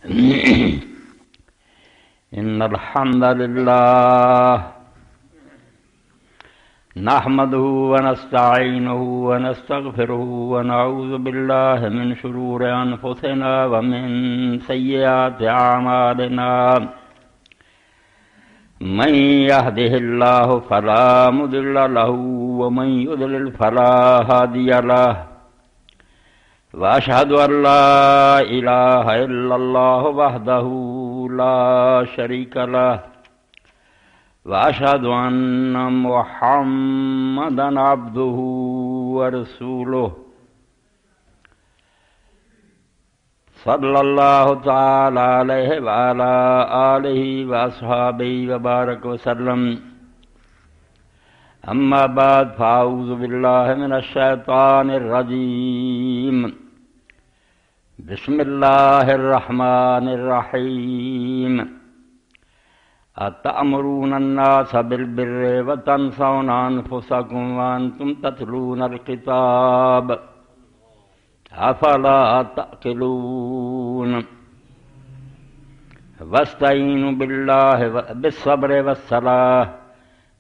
إن الحمد لله نحمده ونستعينه ونستغفره ونعوذ بالله من شرور أنفسنا ومن سيئات أعمالنا من يهده الله فلا مضل له ومن يضلل فلا هادي له وأشهد أن لا إله إلا الله وحده لا شريك له وأشهد أن محمدا عبده ورسوله صلى الله تعالى عليه وعلى آله وأصحابه وبارك وسلم أما بعد فأعوذ بالله من الشيطان الرجيم بسم الله الرحمن الرحيم أتأمرون الناس بالبر وتنسون أنفسكم وأنتم تتلون الكتاب أفلا تعقلون واستعينوا بالله بالصبر والصلاة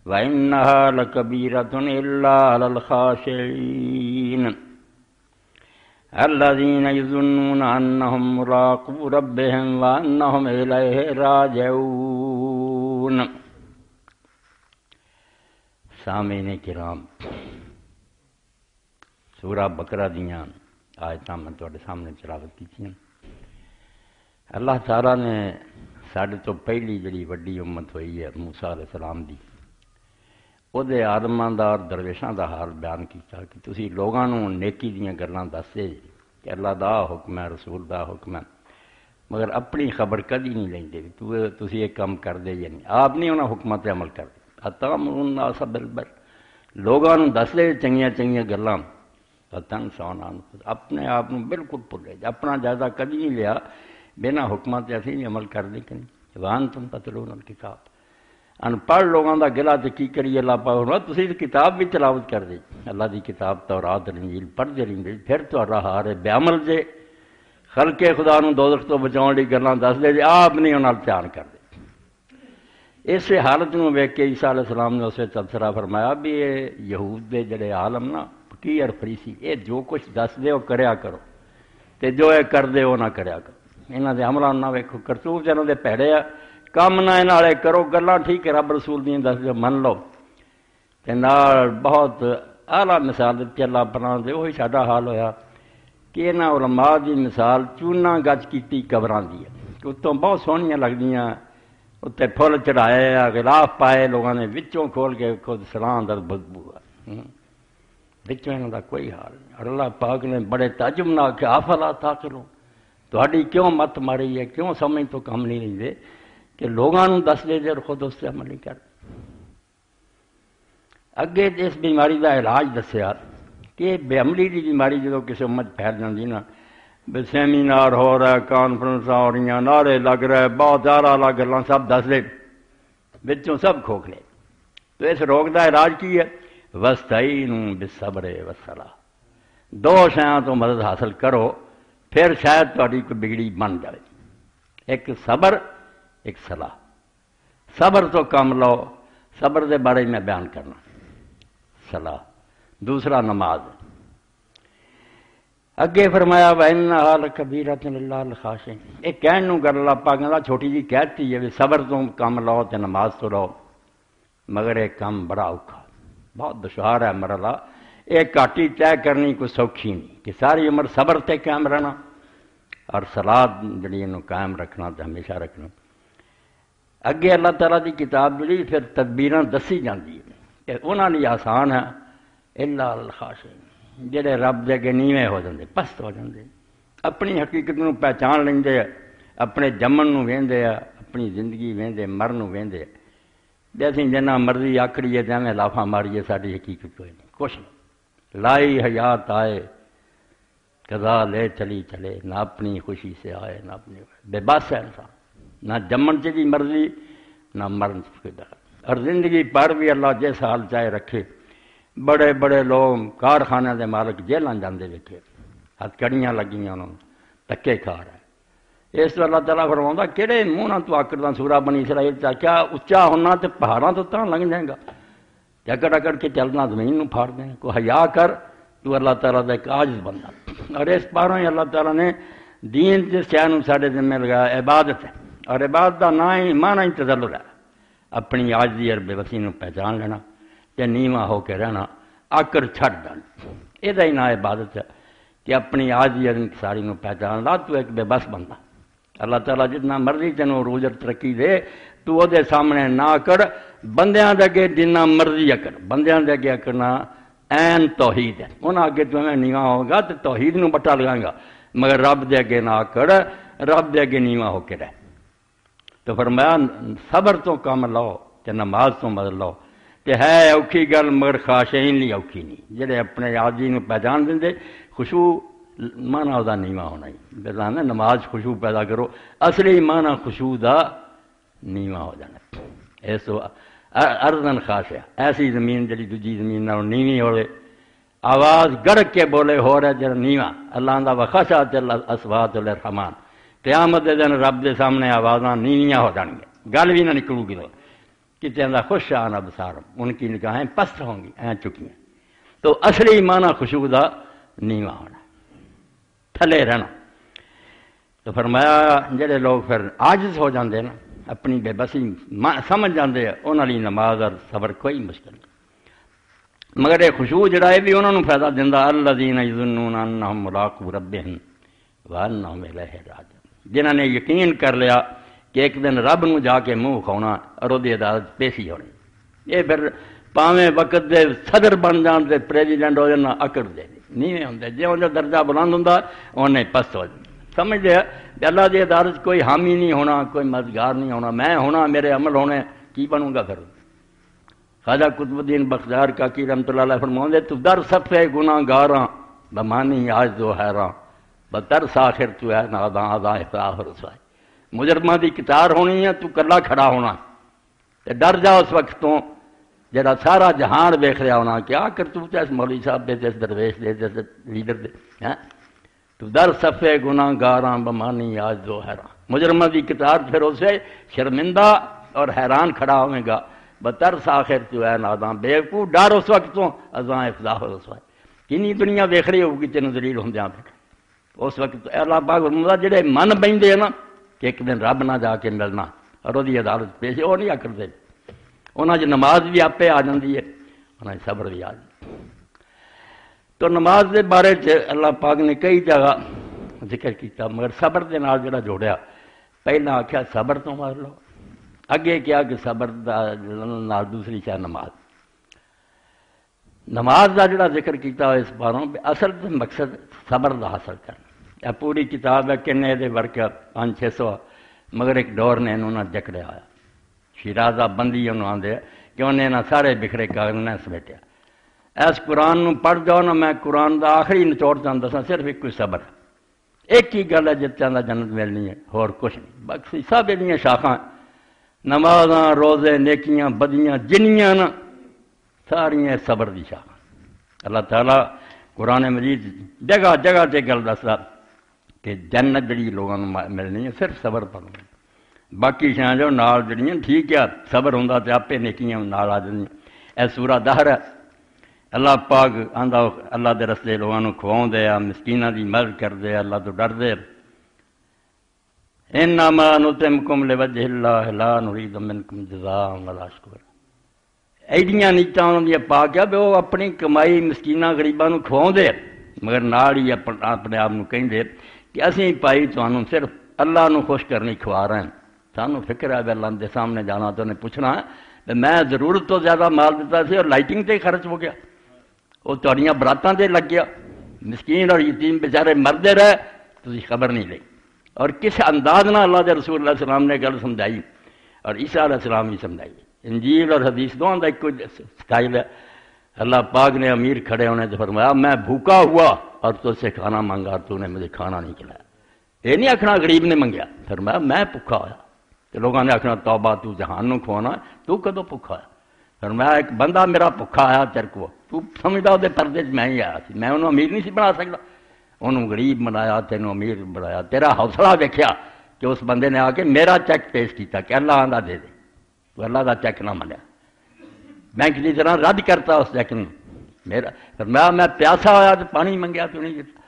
وإنها لكبيرة إلا على الخاشعين الذين يظنون أنهم ملاقو ربهم وأنهم إليه راجعون. سامعین کرام، سورہ بقرہ دیاں آیتاں میں تواڈے سامنے تلاوت کیتیاں. اللہ تعالیٰ نے ساڈے تو پہلی جڑی وڈی امت ہوئی ہے موسیٰ علیہ السلام دی، او دے عالماں دا اور درویشاں دا حال بیان کیتا کہ تسی لوگاں نوں نیکی دیاں گلاں دسدے کہ اللہ دا حکم ہے، رسول دا حکم ہے، مگر اپنی خبر کدی نہیں لیندے تسی ایک کام کردے یا نہیں. آپ نہیں انہاں حکماں تے عمل کردے. اتامرون الناس بالبر، لوگاں نوں دسدے چنگیاں چنگیاں گلاں، وتنسون انفسکم، اپنے آپ نوں بالکل بھولے، اپنا جائزہ کدی نہیں لیا بنا حکماں تے اسی نہیں عمل کردے کہ نہیں. وانتم تتلون الکتاب، ان پڑھ لوگوں دا گلا تے کی کریے. اللہ پاک تسی کتاب بھی تلاوت کر دے، اللہ دی کتاب تورات انجیل پڑھدے رہندے، پھر تہاڈا حال ہے بے عمل جے، خلق خدا نوں دوزخ تو بچاؤن لئی گلاں دس دے جے، آپ نہیں انہاں نال دھیان کردے. اس حالت نوں ویکھ کے عیسیٰ علیہ السلام نے اسے تبصرہ فرمایا بھی یہ یہود دے جڑے عالم نا فقیہ اور فریسی، یہ جو کچھ دس دے وہ کریا کرو تے جو یہ کر دے وہ نہ کریا کرو. انہاں دے عملاں نہ ویکھو، کرتوت انہاں دے پیڑے آ، کام نہ انہاں والے کرو، گلاں ٹھیک ہے رب رسول دیاں دس دے من لو تے نال بہت اعلیٰ مثال دتی اللہ پناہ دے. وہی ساڈا حال ہویا کہ انہاں علماء دی مثال چونا گچ کیتی قبراں دی ہے، اتوں بہت سونیاں لگدیاں، اتنے پھل چڑھائے غلاف پائے لوگوں نے، وچوں کھول کے خود سلاں دا بدبو ہے، وچوں انہاں دا کوئی حال نہیں. اور اللہ پاک نے بڑے تعجب نال کہ افلا تعقلون، تہاڈی کیوں مت ماری ہے، کیوں سمجھ تو کم نہیں لیندے کہ لوگاں نوں دس دے اور خود اس تے عمل نہیں کرتے. اگے اس بیماری دا علاج دسیا کہ بے عملی دی بیماری جدوں کسی امت پھیل جاندی نا، بے سیمینار ہو رہا ہے، کانفرنساں ہو رہی ہیں، نعرے لگ رہے، بہت زیادہ الگ گلاں سب دس دے، وچوں سب کھوکھلے. تو اس روگ دا علاج کی ہے؟ وستعینوا بالصبر والصلاۃ، دو شیاں تو مدد حاصل کرو پھر شاید تہاڈی کوئی بگڑی بن جائے. ایک صبر، ایک صلاح. صبر تو کام لو، صبر دے بارے میں بیان کرنا. صلاح دوسرا نماز. اگے فرمایا وَإِنَّهَا لَكَبِيرَةٌ إِلَّا عَلَى الْخَاشِعِينَ، یہ کہن نوں گل اللہ پاک نے چھوٹی جی کہتی ہے صبر تو کام لو تے نماز تو لو، مگر یہ کام بڑا اوکھا، بہت دشوار ہے مرحلہ. یہ گھاٹی طے کرنی کوئی سوکھی نہیں کہ ساری عمر صبر تے قائم رہنا اور صلاۃ جڑی انہوں قائم رکھنا تے ہمیشہ رکھنا. اگے اللہ تعالیٰ دی کتاب جڑی پھر تدبیراں دسی جاندی ہے کہ انہاں لئی آسان ہے الا علی الخاشعین، جڑے رب دے اگے نیویں ہو جاندے، پست ہو جاندے، اپنی حقیقت نوں پہچان لیندے، اپنے جمن نوں ویندے، اپنی زندگی ویندے، مرن نوں ویندے. جیسے جنہ مرضی آکڑیے تے ایویں لافاں ماریے، ساری حقیقت کوئی نہیں، کچھ نہیں. لائی حیات آئے قضا لے چلی چلے، نہ اپنی خوشی سے آئے نہ اپنی، بے بس ہے انسان، نہ جمن سے بھی مرضی نہ مرن سے کوئی دخل. اور زندگی پر بھی اللہ جس حال چاہے رکھے. بڑے بڑے لوگ کارخانے دے مالک جیلاں جاندے ویکھے، ہتھ کڑیاں لگیاں انہوں دھکے کھا رہے. اس تو اللہ تعالیٰ فرماؤں کہڑے منہ نہ تو آکڑ سورا بنی اسرائیل چا کیا اچا ہونا تو پہاڑاں تو تاں لنگ جائے گا، اکڑ اکڑ کے چلنا زمین نو پھاڑ دیں، کو حیا کر، تو اللہ تعالیٰ کا ایک عاجز بندہ۔ اور اس پاروں ہی اللہ تعالیٰ نے دین جس شے ساڈے ذمہ لگایا عبادت ہے، اور عبادت کا نا ہی مانا ہی تذلل ہے، اپنی عاجزی اور بے بسی نو پہچان لینا تے نیواں ہو کے رہنا، آکڑ چھڈ ڈال، یہ ہی نا عبادت ہے کہ اپنی عاجزی اور انکساری نو پہچان لا، تو ایک بے بس بندہ۔ اللہ تعالیٰ جتنا مرضی تینوں عروج اور ترقی دے، تو وہ دے سامنے نہ اکڑ، بندیاں دے اگے جنہ مرضی اکڑ، بندیاں دے اگے اکڑنا این توحید ہے، انہاں اگے تو میں نیواں ہوگا تو توحید نو بٹا لگائیں گا، مگر رب دے اگے نہ اکڑ، رب دے اگے نیواں ہو کے رہ۔ تو فرمایا صبر تو کام لو تے نماز تو مدد لو، تے ہے اوکھی گل مگر خاشعین لی اوکھی نہیں، جڑے اپنے عاجزی نو پہچان دیں دے، خشوع مانا دا نیواں ہونا ہی، بلکہ نماز خشوع پیدا کرو، اصلی مانا خشوع دا نیواں ہو جانا۔ ایسو ارضن خاشعہ، ایسی زمین جڑی دوجی زمین نال نیوی ہوئے، آواز گڑک کے بولے ہو رہا جڑا نیواں، اللہ دا وخشعت الاصوات للرحمن، قیامت دے دن رب دے سامنے آوازاں نیویاں ہو جان گے، گل بھی نہ نکلو گی، کتے اندر خوش آنا بسار، ان کی نگاہیں پست ہوں گی، این چکی ہیں۔ تو اصلی مانا خشوع دا نیواں ہونا، تھلے رہنا۔ تو فرمایا جڑے لوگ پھر عاجز ہو جاندے نا، اپنی بے بسی سمجھ جاندے ہیں، انہاں لئی نماز اور صبر کوئی مشکل نہیں، مگر یہ خشوع جڑا ہے بھی انہوں نے فائدہ دیندا، الذین یظنون انہم ملاقو ربہم وانہم الیہ راجعون، جنہاں نے یقین کر لیا کہ ایک دن رب نو جا کے منہ کھونا اور دی عدالت پیشی ہونی، یہ پھر پاویں وقت دے صدر بن جان تے پریزیڈنٹ ہو جانا اکڑ دے نیویں ہوندے، جے ان دا درجہ بلند ہوندا اونے پست ہو جاندے۔ سمجھ لیا کہ اللہ دی عدالت کوئی حامی نہیں ہونا، کوئی مددگار نہیں ہونا، میں ہونا، میرے عمل ہونے، کی بنوں گا پھر؟ خواجہ قطب الدین بختیار کاکی رحمۃ اللہ علیہ فرماؤں دے، تو در صفے گناہ گاراں بمانی آج دو حیراں، بتر ساخر تو ہے ناداں آداں افراح رسوائی، مجرمہ دی کتار ہونی ہے، تو کلا کھڑا ہونا، تے ڈر جا اس وقت تو جڑا سارا جہان ویکھ رہا ہونا کہ آ کرتوت اس مولوی صاحب دے، اس درویش دے، اس لیڈر دے، تو در صفے گناہ گاراں بمانی آج دو حیراں، مجرمہ دی کتار پھر اسے شرمندہ اور حیران کھڑا ہوئے گا، بتر ساخر تو ہے ناداں بیوقوف، ڈر اس وقت تو ازاں افضاح و رسوائی، کنی دنیا ویکھ رہی ہوگی تینوں ذلیل ہوندیاں پھر اس وقت اللہ پاک فرماتا جڑے من بیندے نا کہ ایک دن رب نہ جا کے ملنا اور وہ عدالت پیش، وہ نہیں آکڑتے، انہاں چ نماز بھی آپے آ جاندی ہے، انہاں صبر بھی آ جاندی۔ تو نماز دے بارے چ اللہ پاک نے کئی جگہ ذکر کیتا، مگر صبر دے نال جڑا جوڑیا، پہلا آکھیا صبر تو مار لو، اگے کیا کہ صبر نال دوسری شاہ نماز، نماز دا جڑا ذکر کیتا اس باروں اصل مقصد صبر دا حاصل کرنا۔ یہ پوری کتاب ہے، کنے دے ورک 500-600، مگر ایک دور نے انہوں نے جکڑیا آیا، شیرازہ بندی انہوں آندے کہ انہیں نہ سارے بکھرے کاغذ نے سمیٹیا۔ اس قرآن نو پڑھ جاؤ نا، میں قرآن دا آخری نچوڑ چاہتا سا، صرف ایک کوئی صبر، ایک ہی گل ہے جس چاہتا جنت ملنی ہے، اور کچھ نہیں، باقی سب یہ شاخاں، نمازاں، روزے، نیکیاں، بدیاں جنیاں نا، ساریاں صبر دی شاخاں۔ اللہ تعالیٰ قرآن مجید جگہ جگہ تے گل دسدا کہ جنت جڑی لوگوں ملنی ہے صرف صبر پر، باقی شاہ جو نال جڑیاں ٹھیک ہے، صبر ہوندا تے آپے نیکیاں نال آ جاندیاں۔ اے سورہ دہر ہے، اللہ پاک آندا اللہ دے رستے لوگوں نوں کھواؤندے آ، مسکیناں دی مدد کردے، اللہ تو ڈردے، انما نطعمکم لوجہ اللہ لا نرید منکم جزاء ولا شکورا۔ ایڈیاں نیتاں انہاں دی پاک ہے، وہ اپنی کمائی مسکیناں غریباں نوں کھواؤندے، مگر نال ہی اپنے آپ نوں کہندے کہ اسی پائی تانوں صرف اللہ نوں خوش کرنی کھوا رہے ہیں، سانوں فکر ہے اللہ دے سامنے جانا تو انہیں پوچھنا ہے میں ضرورت تو زیادہ مال دیتا سی اور لائٹنگ تے خرچ ہو گیا، وہ تہاڈیاں براتاں تے لگ گیا، مسکین اور یتیم بیچارے مردے رہے، تسی خبر نہیں لئی۔ اور کس انداز نہ اللہ دے رسول اللہ علیہ السلام نے گل سمجھائی، اور عیسیٰ علیہ السلام بھی سمجھائی، انجیل اور حدیث دونوں کا ایک سٹائل ہے۔ اللہ پاک نے امیر کھڑے ہونے سے فرمایا میں بھوکا ہوا اور تجھ سے کھانا مانگا اور تو نے مجھے کھانا نہیں کھلایا، یہ نہیں آکھنا غریب نے منگیا، فرمایا میں بھوکا ہوا، تو لوگوں نے آکھنا توبہ تو جہان نو کھوانا، تو کدو بھوکا ہے؟ فرمایا ایک بندہ میرا بھوکا آیا تیرے کو، تو سمجھدا وہ پردے میں ہی آیا سی، میں انہوں امیر نہیں سی بنا سکتا، انہوں غریب بنایا، تینوں امیر بنایا، تیرا حوصلہ دیکھیا کہ اس بندے نے آ کے میرا چیک پیش کیا کہ اللہ آندا دے دے، تو اللہ دا چیک نہ منیا، بینک کی طرح رد کرتا اس چیک نو۔ میرا میں پیاسا ہوا تو پانی منگیا تو نہیں دیتا،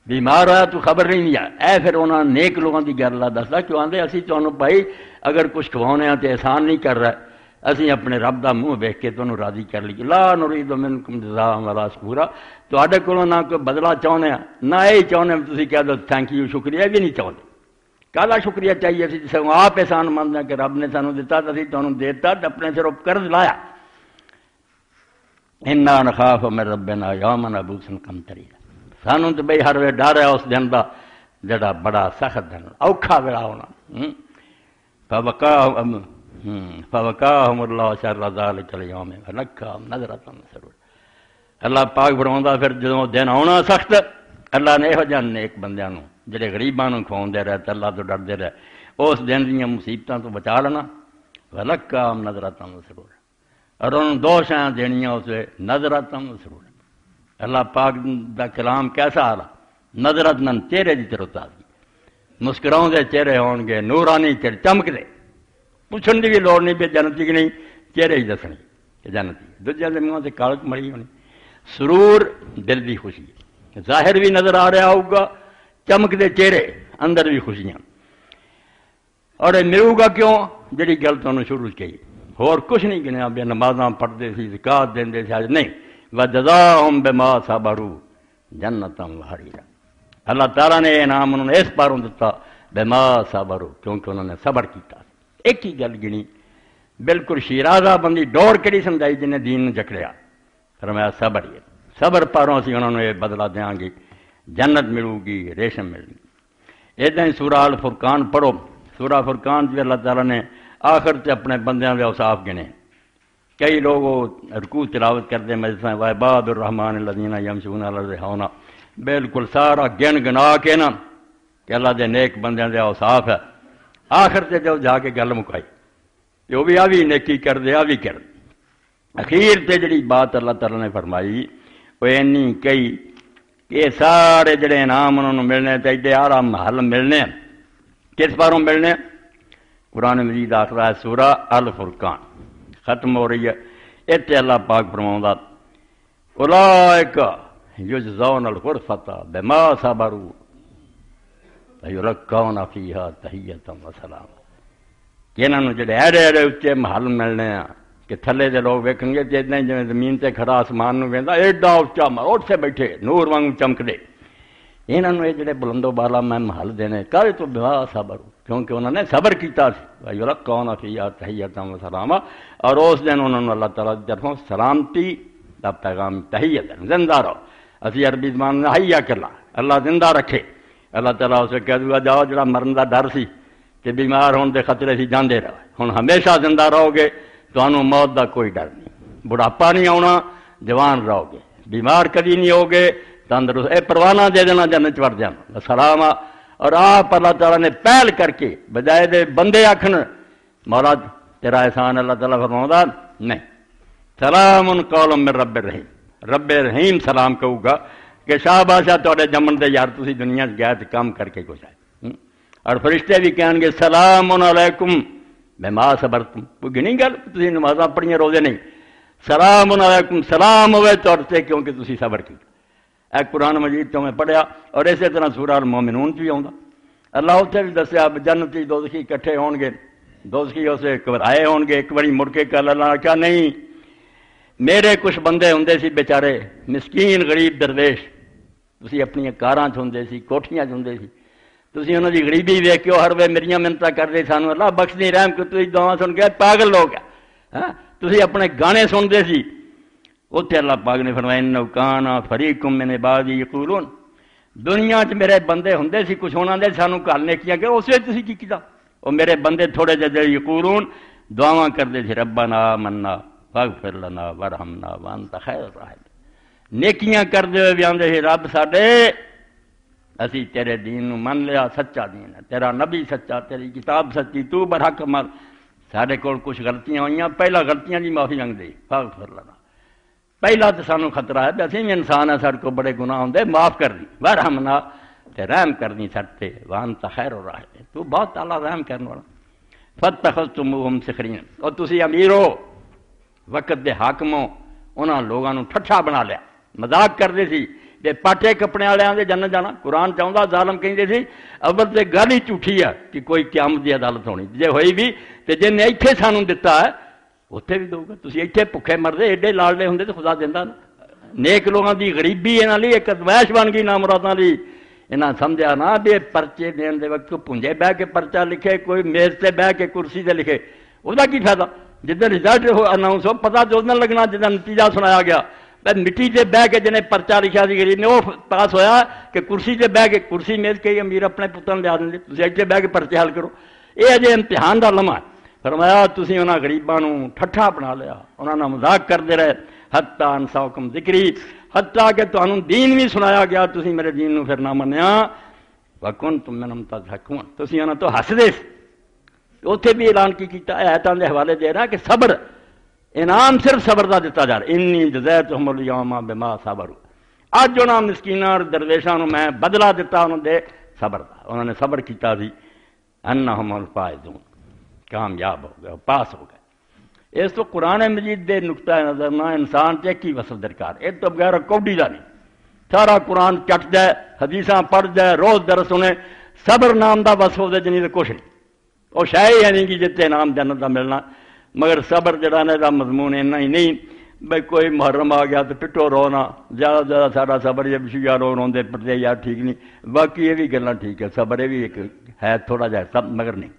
بیمار ہوا تو خبر نہیں دیا۔ اے پھر انہوں نے نیک لوگوں کی گل اللہ دستا کیوں آدھے اسی تمہیں بھائی اگر کچھ کھوانے ہیں تو احسان نہیں کر رہا، اسی اپنے رب دا منہ ویکھ کے تمہیں راضی کر لی، لا نرید منکم جزاء ولا شکورا، تواڈے کولوں نہ کوئی بدلہ چاہنے ہیں نہ یہ چاہنے تسی کہہ دو تھینک یو شکریہ بھی نہیں چاہتے۔ کالا شکریہ چاہیے اسی سگوں آپ احسان مند ہیں کہ رب نے سانوں دیتا تو اسی تمہیں دیتا، اپنے سر قرض لایا۔ انا نخاف من ربنا یوما عبوسا قمطریا، سانوں تو بھئی ہر وے ڈر ہے اس دن دا جڑا بڑا سخت دن اوکھا ویلا ہونا۔ فوقاہم اللہ شر ذلک اليوم ولقاہم نظرۃ مسرور۔ اللہ پاک فرماؤندا پھر جدوں دن آنا سخت، اللہ نے یہو جہے نیک بندیاں نوں جڑے غریباں نوں کھواوندے رہے تے اللہ تو ڈردے رہے اس دن دیاں مصیبتاں تو بچا لینا۔ ولقاہم نظرۃ مسرور، اور انہوں دو شاں دینیاں اسے نظرۃ مسرور۔ اللہ پاک دا کلام کیسا آلا، نظرت نن چہرے دی طرف تازگی، مسکراؤں دے چہرے ہون گے، نورانی چہرے چمک دے، پوچھن دی بھی لوڑ نہیں پہ جنتی کی نہیں، چہرے ہی دسنی کہ جنتی، دوجے دے منہوں سے کالک مری ہونی۔ سرور دل دی خوشی، ظاہر بھی نظر آ رہا ہوگا، چمک دے چہرے، اندر بھی خوشیاں۔ اور یہ ملو گا کیوں جڑی گل تانوں شروع کی، اور کچھ نہیں گنیا بے نمازاں پڑھتے سی، زکات دیندے سی، آج نہیں۔ وَجَزَاهُمْ بِمَا صَبَرُوا جَنَّةً وَحَرِيرًا، اللہ تعالیٰ نے انعام انہوں نے اس پاروں دیتا بِمَا صَبَرُوا، کیونکہ انہوں نے صبر کیتا۔ ایک ہی گل گنی، بالکل شیرازہ بندی ڈور کڑی سمجھائی جنہیں دین جکڑیا، فرمایا صبر ہی، صبر پاروں سے انہوں نے یہ بدلہ دیاں گی، جنت ملو گی، ریشم مل گی۔ ادھر سورہ الفرقان پڑھو، سورہ فرقان جو اللہ تعالیٰ نے آخر سے اپنے بندیاں کے اوصاف گنے۔ کئی لوگ رکوع تلاوت کرتے مجلسیں وعباد الرحمن الذین یمشون علی الارض ہونا، بالکل سارا گن گنا کے نا کہ اللہ دے نیک بندیاں دے اوصاف ہے، آخر سے جو جا کے گل مکائی کہ وہ بھی آ بھی نیکی کر دے، آ بھی کر دے۔ اخیر تے جڑی بات اللہ تعالیٰ نے فرمائی وہ اینی کئی کہ سارے جڑے انعام انہوں نے ملنے تے ایڈے آرام محل ملنے، کس باروں ملنے؟ قرآن مجید آخر ہے سورہ الفرقان ختم ہو رہی ہے، اتنے اللہ پاک فرماؤندا اولئک یجزون الغرفۃ بما صبروا ویلقون فیہا تحیۃ وسلام، کہ انہوں نے جڑے ایڈے ایڈے اچے محل ملنے ہیں کہ تھلے دے لوگ ویکھن گے تے اتنے جویں زمین تے کھڑا آسمان نوں ویندا ایڈا اچا اٹھ سے بیٹھے نور وانگ چمکدے، انہوں نے یہ جڑے بلند و بالا میں محل دینے کہے تو بما صبروا، کیونکہ انہوں نے صبر کیتا سی، ویلقون فیہا تحیۃ وسلام، اور اس دن انہوں نے اللہ تعالیٰ کی طرفوں سلامتی دا پیغام تحیت زندہ رہو، اسی عربی زبان میں حیا کرنا اللہ زندہ رکھے۔ اللہ تعالیٰ اسے کہہ دیا جاؤ جڑا مرن دا ڈر سی کہ بیمار ہونے دے خطرے سی جاندے رہو، ہن ہمیشہ زندہ رہو گے، تانوں موت دا کوئی ڈر نہیں، بڑھاپا نہیں آنا، جوان رہو گے، بیمار کبھی نہیں ہوگے، تندرست اے پروانہ دے دینا جنت وڑ جانا سلام۔ اور آپ اللہ تعالیٰ نے پہل کر کے بجائے دے بندے آکھن مولا تیرا احسان، اللہ تعالیٰ فرماؤندا نہیں، سلام قول من رب الرحیم، رب رحیم سلام کہوں گا کہ شاہ بادشاہ تھوڑے جمن دے یار تسی دنیا گئے تو کام کر کے کچھ آئے، اور فرشتے بھی کہیں گے سلام علیکم بما صبرتم، کوئی گنی گل تسی نمازاں پڑھیاں روزے نہیں، سلام علیکم سلام ہوئے توڑتے کیونکہ تسی صبر کی۔ ایک قرآن مجید تو میں پڑھیا، اور اسی طرح سورہ المومنون بھی آؤں اللہ اتنے بھی دسیا جنتی دوزخی کٹھے ہون گے، دوزخی اسے گھبرائے ہون گے، ایک بڑی مڑ کے کل اللہ نے کہا نہیں، میرے کچھ بندے ہوندے سی بیچارے مسکین غریب درویش، تسی اپنی کاراں چ ہوندے سی، کوٹھیاں چ ہوندے سی، تسی انہاں دی غریبی ویکھ کے ہر وے میریاں منتاں کردے سانوں اللہ بخش نہیں رحم کہ تسی دعاں سن کے پاگل لوگ ہیں، تسی اپنے گانے سنتے سی، اتنے اللہ پاک نے فرمایا انہ کان فریق من عبادی یقولون، دنیا چ میرے بندے ہوندے سی کچھ انہاں دے سانوں گل نیکیاں کہ اس وچ تسی کی کیتا، وہ میرے بندے تھوڑے جہے یقولون دعاواں کردے سی ربنا آمنا فاغفر لنا وارحمنا وانت خیر الراحمین، نیکیاں کردے ہوئے بھی آندے سی رب ساڈے اسی تیرے دین نو من لیا، سچا دین ہے، تیرا نبی سچا، تیری کتاب سچی، تو برحق مل، سارے کول کچھ غلطیاں ہوئیاں، پہلا غلطیاں دی معافی منگدے فاغفر لنا، پہلا تو سانوں خطرہ ہے اسی بھی انسان ہے، سارے کو بڑے گناہ ہوندے، معاف کر دی، وارحمنا تے رحم کرنی سٹتے وانت خیر الراحمین، تو بہت تعالیٰ رحم کرنے والا۔ فاتخذتموہم سخرین، اور تسی امیر ہو، وقت دے حاکم ہو، انہاں لوگاں نوں ٹھٹھا بنا لیا، مذاق کرتے سی تے پاٹے کپڑے والےاں دے جنت جانا۔ قرآن چاہتا ظالم کہندے سی اول تے گل ہی جھوٹھی ہے کہ کوئی قیامت دی عدالت ہونی، جے ہوئی بھی تے جن نے ایتھے سانوں دتا ہے اتنے بھی دو گا۔ تسی ایتھے بھکھے مردے ایڈے لاڈلے ہوندے تے خدا دیندا نا۔ نیک لوگاں دی غریبی انہاں لئی ایک ازمائش بن گئی نا مراداں لئی۔ انہاں سمجھا نا بھی پرچے دین دے وقت پونجے بہ کے پرچہ لکھے، کوئی میز تے بہ کے کرسی تے لکھے، اس کا کی فائدہ؟ جدھر رزلٹ اناؤنس ہو پتہ تو ادھر لگنا جدھر نتیجہ سنایا گیا۔ مٹی سے بہ کے جنہیں پرچہ لکھا سی غریب نے وہ پاس ہویا کہ کرسی سے بہ کے، کرسی میز کے امیر اپنے پتر لیا دیں، تھی اتنے بہ کے پرچے حل کرو۔ یہ اجے امتحان کا لمحہ فرمایا تسی انہاں غریباں نوں ٹھٹھا بنا لیا، انہاں نال مذاق کرتے رہے، حتی انساکم ذکری، حتیٰ کہ تانوں دین بھی سنایا گیا تسی میرے دین نوں پھر نہ منیا، وکنتم منہم تضحکون، تسی انہاں تو ہسدے سی۔ اتنے بھی اعلان کی کیتا آیاتاں دے حوالے دے رہا کہ صبر انعام صرف صبر دا دیتا جا رہا، انی جزیتہم الیوم بما صبروا، اج انہاں مسکیناں اور درویشاں نوں میں بدلہ دیتا انہاں دے صبر دا، انہوں نے صبر کیتا سی، انہم الفائزون، کامیاب ہو گئے، پاس ہو گئے۔ اس تو قرآن مجید دے نقطہ نظر نہ انسان تے کی وصف درکار، یہ تو بغیر کوڈی دا نہیں، سارا قرآن چٹ جائے، حدیثاں پڑھ جائے، روز درس سنے، صبر نام دا وصف دے جنی کچھ نہیں، وہ شے ہی نہیں کہ جتے نام جنت دا ملنا۔ مگر صبر جڑا نا دا مضمون اینا ہی نہیں بھائی کوئی محرم آ گیا تو پٹو رونا، زیادہ زیادہ سارا صبر یہ بشیا رو روندے پڑتے یار ٹھیک نہیں، باقی یہ بھی گلاں ٹھیک ہے، صبر یہ بھی ایک ہے تھوڑا جہا سب، مگر نہیں،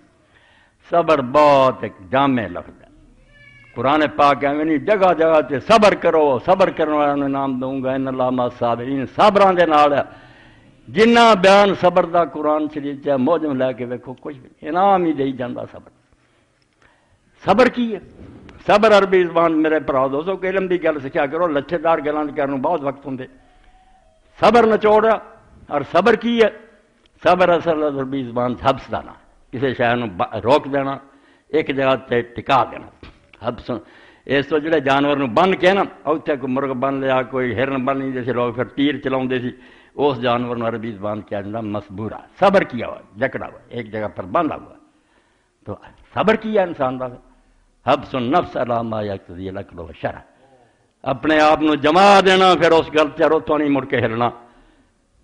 صبر بہت ایک جامع لفظ ہے۔ قرآن پاک ایویں نہیں جگہ جگہ تے صبر کرو، صبر کرنے والوں نے انعام دوں گا، ان اللہ مع الصابرین، صابراں دے نال ہے۔ جنہ بیان صبر دا قرآن شریف چ موجم لے کے ویکھو کچھ بھی انعام ہی دئی جاندا صبر۔ صبر کی ہے؟ صبر عربی زبان میرے پراؤ دوستو کہ علم دی گل سکھیا کرو، لچھے دار گلاں کرن بہت وقت ہوندے۔ صبر نچوڑا اور صبر کی ہے؟ صبر اصل عربی زبان حبس دا نا، کسی شے نوں روک دینا، ایک جگہ تے ٹکا دینا، حبس۔ اس تو جڑے جانور نوں بن کے نا اوتھے کوئی مرغ بن لیا، کوئی ہرن بن لیندے سی لوگ، پھر تیر چلاوندے سی، اس جانور نوں عربی زبان کیا جاتا مسبورہ، صبر کیا ہوا، جکڑا ہوا، ایک جگہ پر باندھا ہوا۔ تو صبر کیا انسان دا حبس النفس علی ما یقتضی العقل والشرع، اپنے آپ نو جما دینا، پھر اس گل تے روتوں نہیں مڑ کے ہلنا،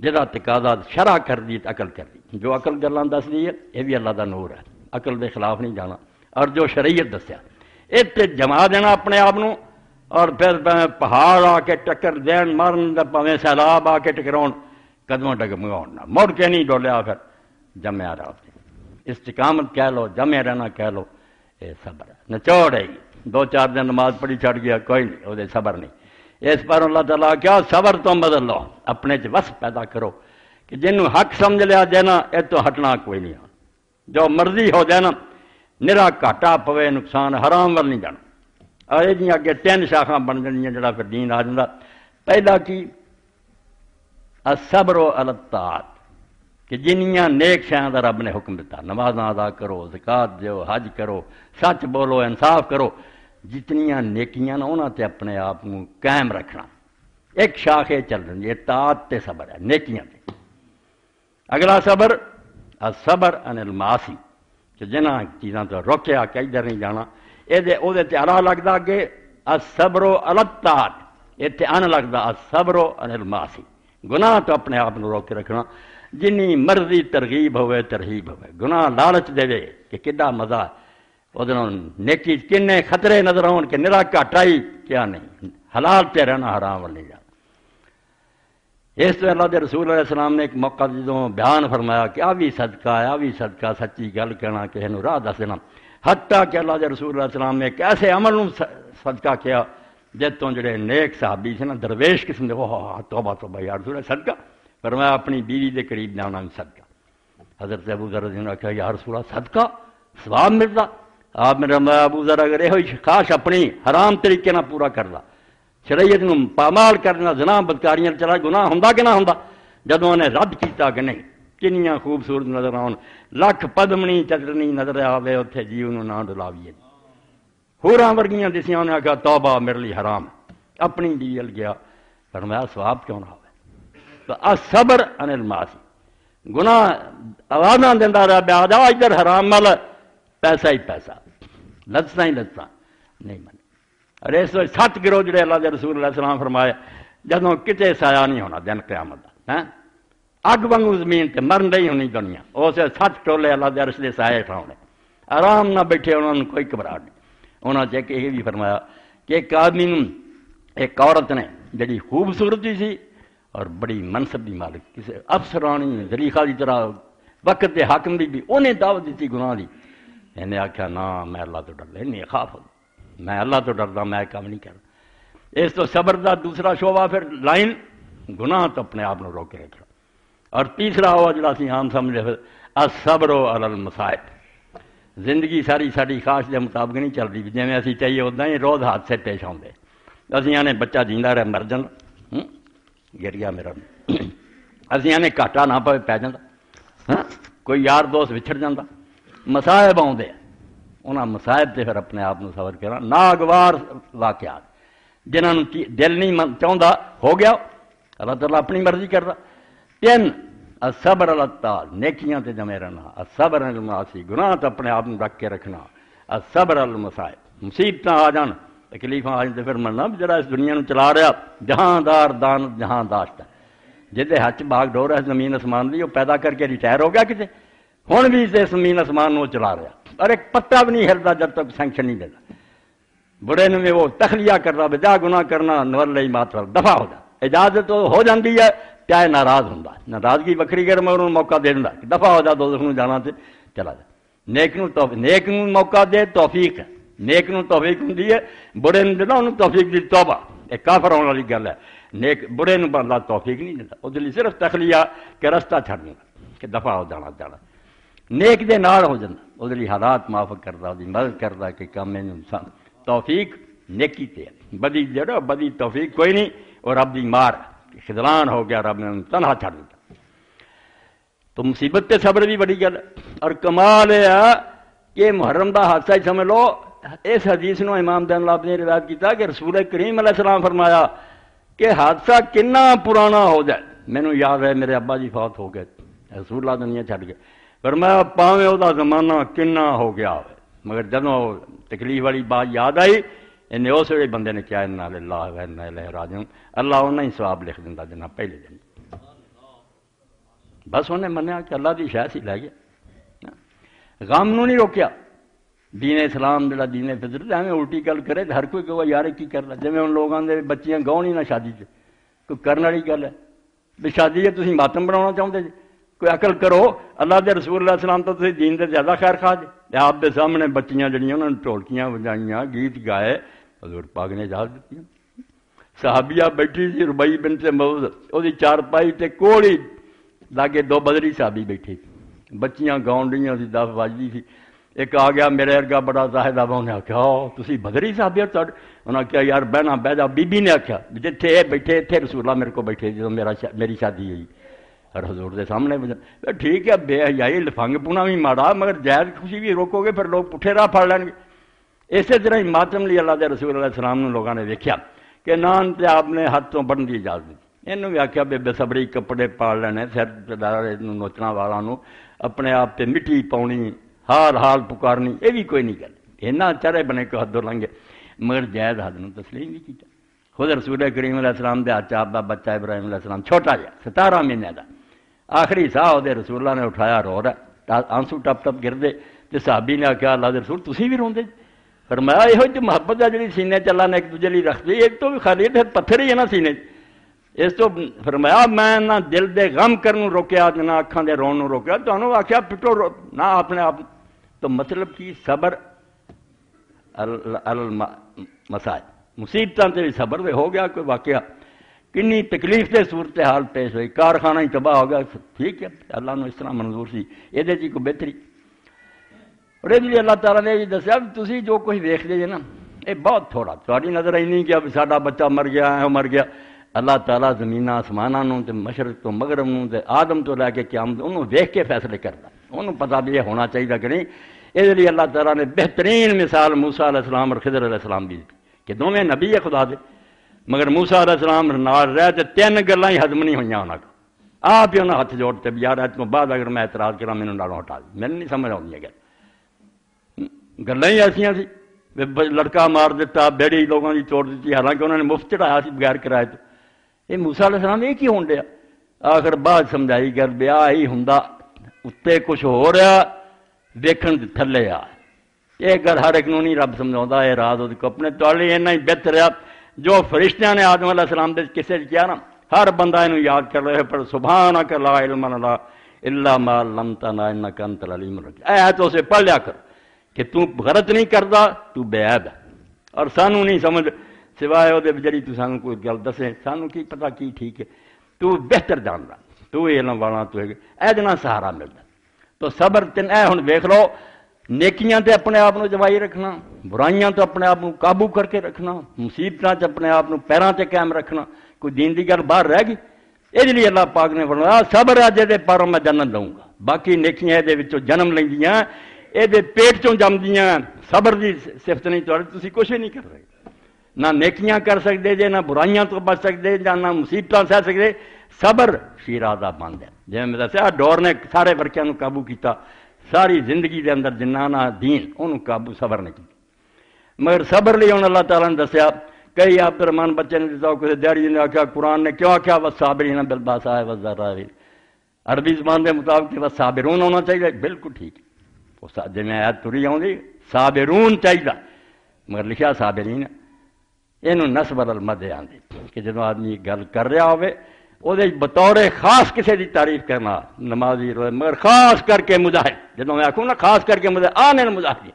جدا تقاضا شرع کر دی عقل کر دی، جو عقل گلاں دس دی ہے یہ بھی اللہ دا نور ہے، عقل دے خلاف نہیں جانا، اور جو شریعت دسیا اتنے جما دینا اپنے آپ نو، اور پھر پہاڑ آ کے ٹکر دین مارن پاویں سیلاب آ کے ٹکراؤن، قدموں ڈگمگاؤن نہ، مڑ کے نہیں ڈولیا، پھر جمیا رہا، استقامت کہہ لو، جمے رہنا کہہ لو، یہ صبر ہے۔ نچوڑ ہے دو چار دن نماز پڑھی چھڑ گیا کوئی نہیں، وہ صبر نہیں۔ اس پر اللہ تعالیٰ کیا صبر تو بدل لو، اپنے وصف پیدا کرو کہ جنوں حق سمجھ لیا دینا یہ تو ہٹنا کوئی نہیں، جو مرضی ہو دینا، نرا گھاٹا پوے نقصان حرام وال نہیں جانا۔ اور یہ اگے تین شاخاں بن جانیاں جڑا پھر دین آ جاتا۔ پہلا کی الصبر علی الطاعات، کہ جنیاں نیک شیاں دا رب نے حکم دیتا، نمازاں ادا کرو، زکات دیو، حج کرو، سچ بولو، انصاف کرو، جتنیاں نیکیاں نا انہاں تے اپنے آپ کو قائم رکھنا۔ ایک شاخ یہ چل رہی ہے طاعت تے صبر ہے، نیکیاں تے۔ اگلا صبر الصبر عن المعاصی، کہ جنہاں چیزاں تو روکیا کہ ادھر نہیں جانا، او دے تے علا لگدا کہ الصبر علی الطاعات، اتنے ان لگدا الصبر عن المعاصی، گناہ تو اپنے آپ کو روک کے رکھنا، جنی مرضی ترغیب ہوئے ترہیب ہوئے، گناہ لالچ دے کہ کڈا مزہ، ادھر نیکی کنے خطرے نظر آن کہ نرا گھاٹا ہی کیا نہیں، حلال تے رہنا، حرام وال نہیں جانا۔ اس تو اللہ دے رسول علیہ السلام نے ایک موقع جدوں بیان فرمایا کہ آ بھی صدقہ ہے، آ بھی صدقہ، سچی گل کہنا، کسی نوں راہ دس دینا، حتیٰ کہ اللہ دے رسول علیہ السلام نے ایک ایسے عمل نوں صدقہ کیا جتوں جڑے نیک صحابی سے نا درویش قسم دے، وہ توبہ توبہ یا رسول اللہ صدقہ، فرمایا اپنی بیوی دے قریب جانا بھی صدقہ۔ حضرت ابو ذر رضی اللہ عنہ کہا یا رسول اللہ صدقہ ثواب ملتا؟ آپ میرا ابو ذر اگر یہ خواہش اپنی حرام طریقے نہ پورا کردا، شریعت نو پامال کرنا، زنا بدکاریاں چلا گناہ ہوندا کہ نہ ہوندا؟ جدوں نے رد کیتا کہ نہیں، کنیاں خوبصورت نظر آن، لکھ پدمنی چترنی نظر آوے اتنے جی انہوں نہ ڈلاویے، ہوراں ورگیاں دسیاں، انہیں آخیا توبہ میرے لیے حرام، اپنی بیوی ول گیا، فرمایا ثواب کیوں نہ ہوئے؟ تو الصبر عن المعاصی، گناہ آوازاں دیندا رہا بیا جا ادھر حرام مل پیسہ ہی پیسہ لذتاں ہی لذتاں نہیں من اور اس وقت 7 گروہ جڑے اللہ دے رسول علیہ السلام فرمائے جدوں کتے سایہ نہیں ہونا دن قیامت دا اگ وانگو زمین تے مرن نہیں ہونی دنیا اس 7 ٹولے اللہ دے عرش دے سائے ٹھاونے آرام نہ بیٹھے انہوں نے کوئی گھبراہٹ نہیں انہوں نے کہ یہ بھی فرمایا کہ ایک آدمی ایک عورت نے جڑی خوبصورتی سی اور بڑی منصب دی مالک کسی افسرانی زلیخا دی طرح وقت دے حاکم بھی انہیں دعوت دیتی گناہ دی انہیں آکھا نا میں اللہ تو ڈر لے نہیں خاف میں اللہ تو ڈردا میں کام نہیں کرتا اس تو صبر دا دوسرا شعبہ پھر لائن گناہ تو اپنے آپ کو روکے رکھنا اور تیسرا ہوا جڑا سی عام سمجھے پھر الصبر علی المصائب زندگی ساری ساری خواہش کے مطابق نہیں چلتی جی اسی چاہیے ادا ہی روز حادثے پیش آتے اسی آنے بچہ جیندا رہے مر جانا گر گیا میرا اسی آنے گھاٹا نہ پے پی جاتا کوئی یار دوست وچھڑ جاتا مصائب آتے انہاں مصائب سے پھر اپنے آپ کو صبر کرنا ناگوار واقعات جنہوں نے دل نہیں چاہتا ہو گیا اللہ تعالیٰ اپنی مرضی کرتا 3 الصبر علی الطاعات نیکیاں تے جمے رہنا الصبر علی المعاصی گناہ تو اپنے آپ رکھ کے رکھنا الصبر علی المصائب مصیبتاں آ جان تکلیفاں آ جان پھر مرنا جڑا اس دنیا نو چلا رہا جہاندار دان جہاں داشت ہے جہدے ہاتھ باغ ڈور ہے زمین آسمان دی وہ پیدا کر کے ریٹائر ہو گیا کتے ہن بھی اسے زمین آسمان نو چلا رہا اور ایک پتا بھی نہیں ہلتا جب تک سینکشن نہیں دیتا بڑے نے وہ تخلیہ کرنا بجا گناہ کرنا نور لئی مات دفاع ہو جا اجازت تو ہو جاتی ہے چاہے ناراض ہوں ناراضگی وکری کر میں انہوں نے موقع دے دینا دفاع ہو جا دوزخ نو جانا تے چلا جا نیک نو موقع دے توفیق ہے نیک نو توفیق ہوں بڑے نے دینا انہوں توفیق دی توبہ ایک کافر ہونے والی گل ہے نیک بڑے نو اللہ توفیق نہیں دیتا وہ دلی صرف تخلیہ کہ رستہ چھڑ دینا کہ دفاع ہو جانا چاہنا نیک دے نال ہو جانا وہ دلی حالات معاف کرتا دی مدد کرتا کہ کام میں انسان توفیق نیکی تے بدی جڑا بدی توفیق کوئی نہیں اور رب دی مار خذلان ہو گیا رب نے تنہا چھڑ دیتا تو مصیبت پہ صبر بھی بڑی گل اور کمال ہے کہ محرم دا حادثہ ہی سمجھ لو اس حدیث نو امام دین اللہ نے روایت کیتا کہ رسول کریم علیہ السلام فرمایا کہ حادثہ کنا پرانا ہو جائے مینوں یاد ہے میرے ابا جی فوت ہو گئے رسول اللہ دنیا چھڑ گئے فرمایا پاویں او دا زمانہ کنا ہو گیا ہوئے مگر جدوں تکلیف والی بات یاد آئی انہیں اس ویلے بندے نے کیا انا للہ و انا الیہ راجعون اللہ انہیں ہی ثواب لکھ دیندا جنہ پہلے دن بس انہیں منیا کہ اللہ دی شے سی لے گیا غم نو نہیں روکیا دین اسلام جڑا دین فطرت ایویں الٹی گل کرے ہر کوئی کہے یار کی کرنا جویں ان لوگاں دے بچیاں گاؤں نہیں نہ شادی تے کوئی کرن والی گل ہے بھی شادی ہے تسی ماتم بناਉਣਾ چاہندے جی کوئی عقل کرو اللہ دے رسول اللہ السلام تو تسی دین دے زیادہ خیر خواہ جی آپ دے سامنے بچیاں جڑیاں انہاں نے ٹولکیاں وجائیاں گیت گائے حضور پاک نے اجازت دیتی صحابیہ بیٹھی سی ربیع بنت موز وہ چارپائی تے کوڑی لاگے 2 بدری صحابی بیٹھے بچیاں گاؤں ڈیاں سی 10 بجتی سی ایک آ گیا میرے ارگا بڑا زاہد آبا انہیں آخیا تسی بدری صحابی ہو انہیں آخیا یار بہنا بہ جا بی بی نے آخیا جتھے یہ بیٹھے اتنے رسول اللہ میرے کو بیٹھے جب میری شادی ہوئی اور حضور دے سامنے ٹھیک ہے بے حیائی لفنگ پونا بھی ماڑا مگر جائز خوشی بھی روکو گے پھر لوگ پٹھے راہ پھڑ لین گے اسی طرح ہی ماتم لی اللہ دے رسول اللہ السلام نے لوگوں نے دیکھا کہ نان تے آپ نے ہاتھ تو بڑھن کی اجازت دی انہوں بھی آخیا بے بے صبری کپڑے پاڑ لینے سر نوچنا والا اپنے آپ تے مٹی پاؤنی حال حال پکارنی یہ بھی کوئی نہیں گل اینا چرے بنے کو حد لنگے مگر جائز حد نو تسلیم نہیں کیتا خود رسول کریم علیہ السلام دے ہاتھ آپ دا بچہ ابراہیم علیہ السلام چھوٹا جا 17 مہینے دا آخری ساہ دے رسول اللہ نے اٹھایا رو رہا آنسو ٹپ ٹپ گردے تے صحابی نے آخیا اللہ دے رسول تسی بھی روندے فرمایا یہ جو محبت ہے جی سینے چلا نے ایک دوجے لیے رکھتے ایک تو بھی خالی پتھر ہی ہے نا سینے اس تو فرمایا میں نہ دل دے غم کرن روکیا نہ اکھاں دے رون روکیا تمہیں آخیا پٹو نہ اپنے آپ تو مطلب کی صبر مسائل مصیبتاں تے بھی صبر دے ہو گیا کوئی واقعہ کنی تکلیف دے صورتحال پیش ہوئی کارخانہ ہی تباہ ہو گیا ٹھیک ہے اللہ نے اس طرح منظور سی یہ کوئی بہتری اور یہ اللہ تعالیٰ نے یہ دسیا تسی جو کچھ دیکھ دے نا یہ بہت تھوڑا تھوڑی نظر آئی نہیں کہ ساڈا بچہ مر گیا ہے مر گیا اللہ تعالیٰ زمین آسمانوں تے مشرق تو مغرب نوں تے آدم تو لے کے قیامت انہوں دیکھ کے فیصلے کرتا انہوں پتہ بھی یہ ہونا چاہیے کہ نہیں یہ لیے اللہ تعالیٰ نے بہترین مثال موسیٰ علیہ السلام اور خضر علیہ السلام بھی کہ دونوں نبی ہے خدا دے مگر موسیٰ علیہ السلام نال رہ تے 3 گلاں ہی ہضم نہیں ہوئیاں انہاں کو آپ ہی انہیں ہاتھ جوڑتے بھی یار اس کو بعد اگر میں اعتراض کرا مینوں نالوں ہٹا دی، میں نہیں سمجھ آؤں گی گلاں ہی ایسیاں سی، لڑکا مار دیتا، بیڑی لوگوں کی توڑ دیتی، حالانکہ انہوں نے مفت چڑھایا سی بغیر کرائے تو۔ یہ موسیٰ علیہ السلام یہ کی ہون ڈیا؟ آخر بعد سمجھائی گل بیا ہی ہوندا، اتنے کچھ ہو رہا دیکھن تھلے آ، یہ گل ہر ایک نوں نہیں رب سمجھاؤندا، یہ راز وہ اپنے تعالی اینا ہی بہتر ہے جو فرشتیاں نے آدم علیہ السلام دے کسے کیا نا، ہر بندہ انہوں یاد کر رہے پر سبحانک لا علم لنا الا ما علمتنا انک انت العلیم الحکیم، اے تو اسے پڑھ لیا کر کہ تو غلط نہیں کردا، تو بے عیب ہے، اور سانو نہیں سمجھ سوائے وہ جڑی تو سانو کوئی گل دسے، سانو کی پتہ کی ٹھیک ہے، تو بہتر جاندا، تو علم والا تو اے جنا سہارا ملتا۔ تو صبر تین اے ہن ویکھ لو، نیکیاں تے اپنے آپ جمائی رکھنا، برائیاں تو اپنے آپ قابو کر کے رکھنا، مصیبتاں تے اپنے آپ پیراں تے قائم رکھنا، کوئی دین دی گل باہر رہ گئی؟ یہ لیے اللہ پاک نے فرمایا صبر ہے جے پروں میں جنت دوں گا، باقی نیکیاں یہ وچوں جنم لیندیاں، یہ پیٹ چوں جمدیاں، صبر دی صفت نہیں تسی کچھ نہیں کر رہے، نہ نیکیاں کر سکتے جے، نہ برائیاں تو بچ سکتے جے، نہ مصیبتاں سہ سکتے۔ صبر شیرازہ بند ہے، جی میں دسیا ڈور نے سارے ورکیاں نو قابو کیتا، ساری زندگی دے اندر جنانا دین انہوں قابو صبر نے کی، مگر صبر لی انہوں اللہ تعالیٰ نے دسیا کئی عبد الرحمان بچے نے دسا کسی دیاری نے آخیا قرآن نے کیوں آخیا والصابرین بالباساء والضراء، عربی زبان کے مطابق والصابرون ہونا چاہیے، بالکل ٹھیک، جی میں آیت تری آؤں گی صابرون چاہیے مگر لکھا صابرین، یہ نسب المد آدھے کہ جدو آدمی گل کر رہا ہوئے وہ بطور خاص کسی کی تعریف کرنا، نمازی روزے مگر خاص کر کے مجاہد، جدو میں آخوں نا خاص کر کے مجاہد آنے مجاہد،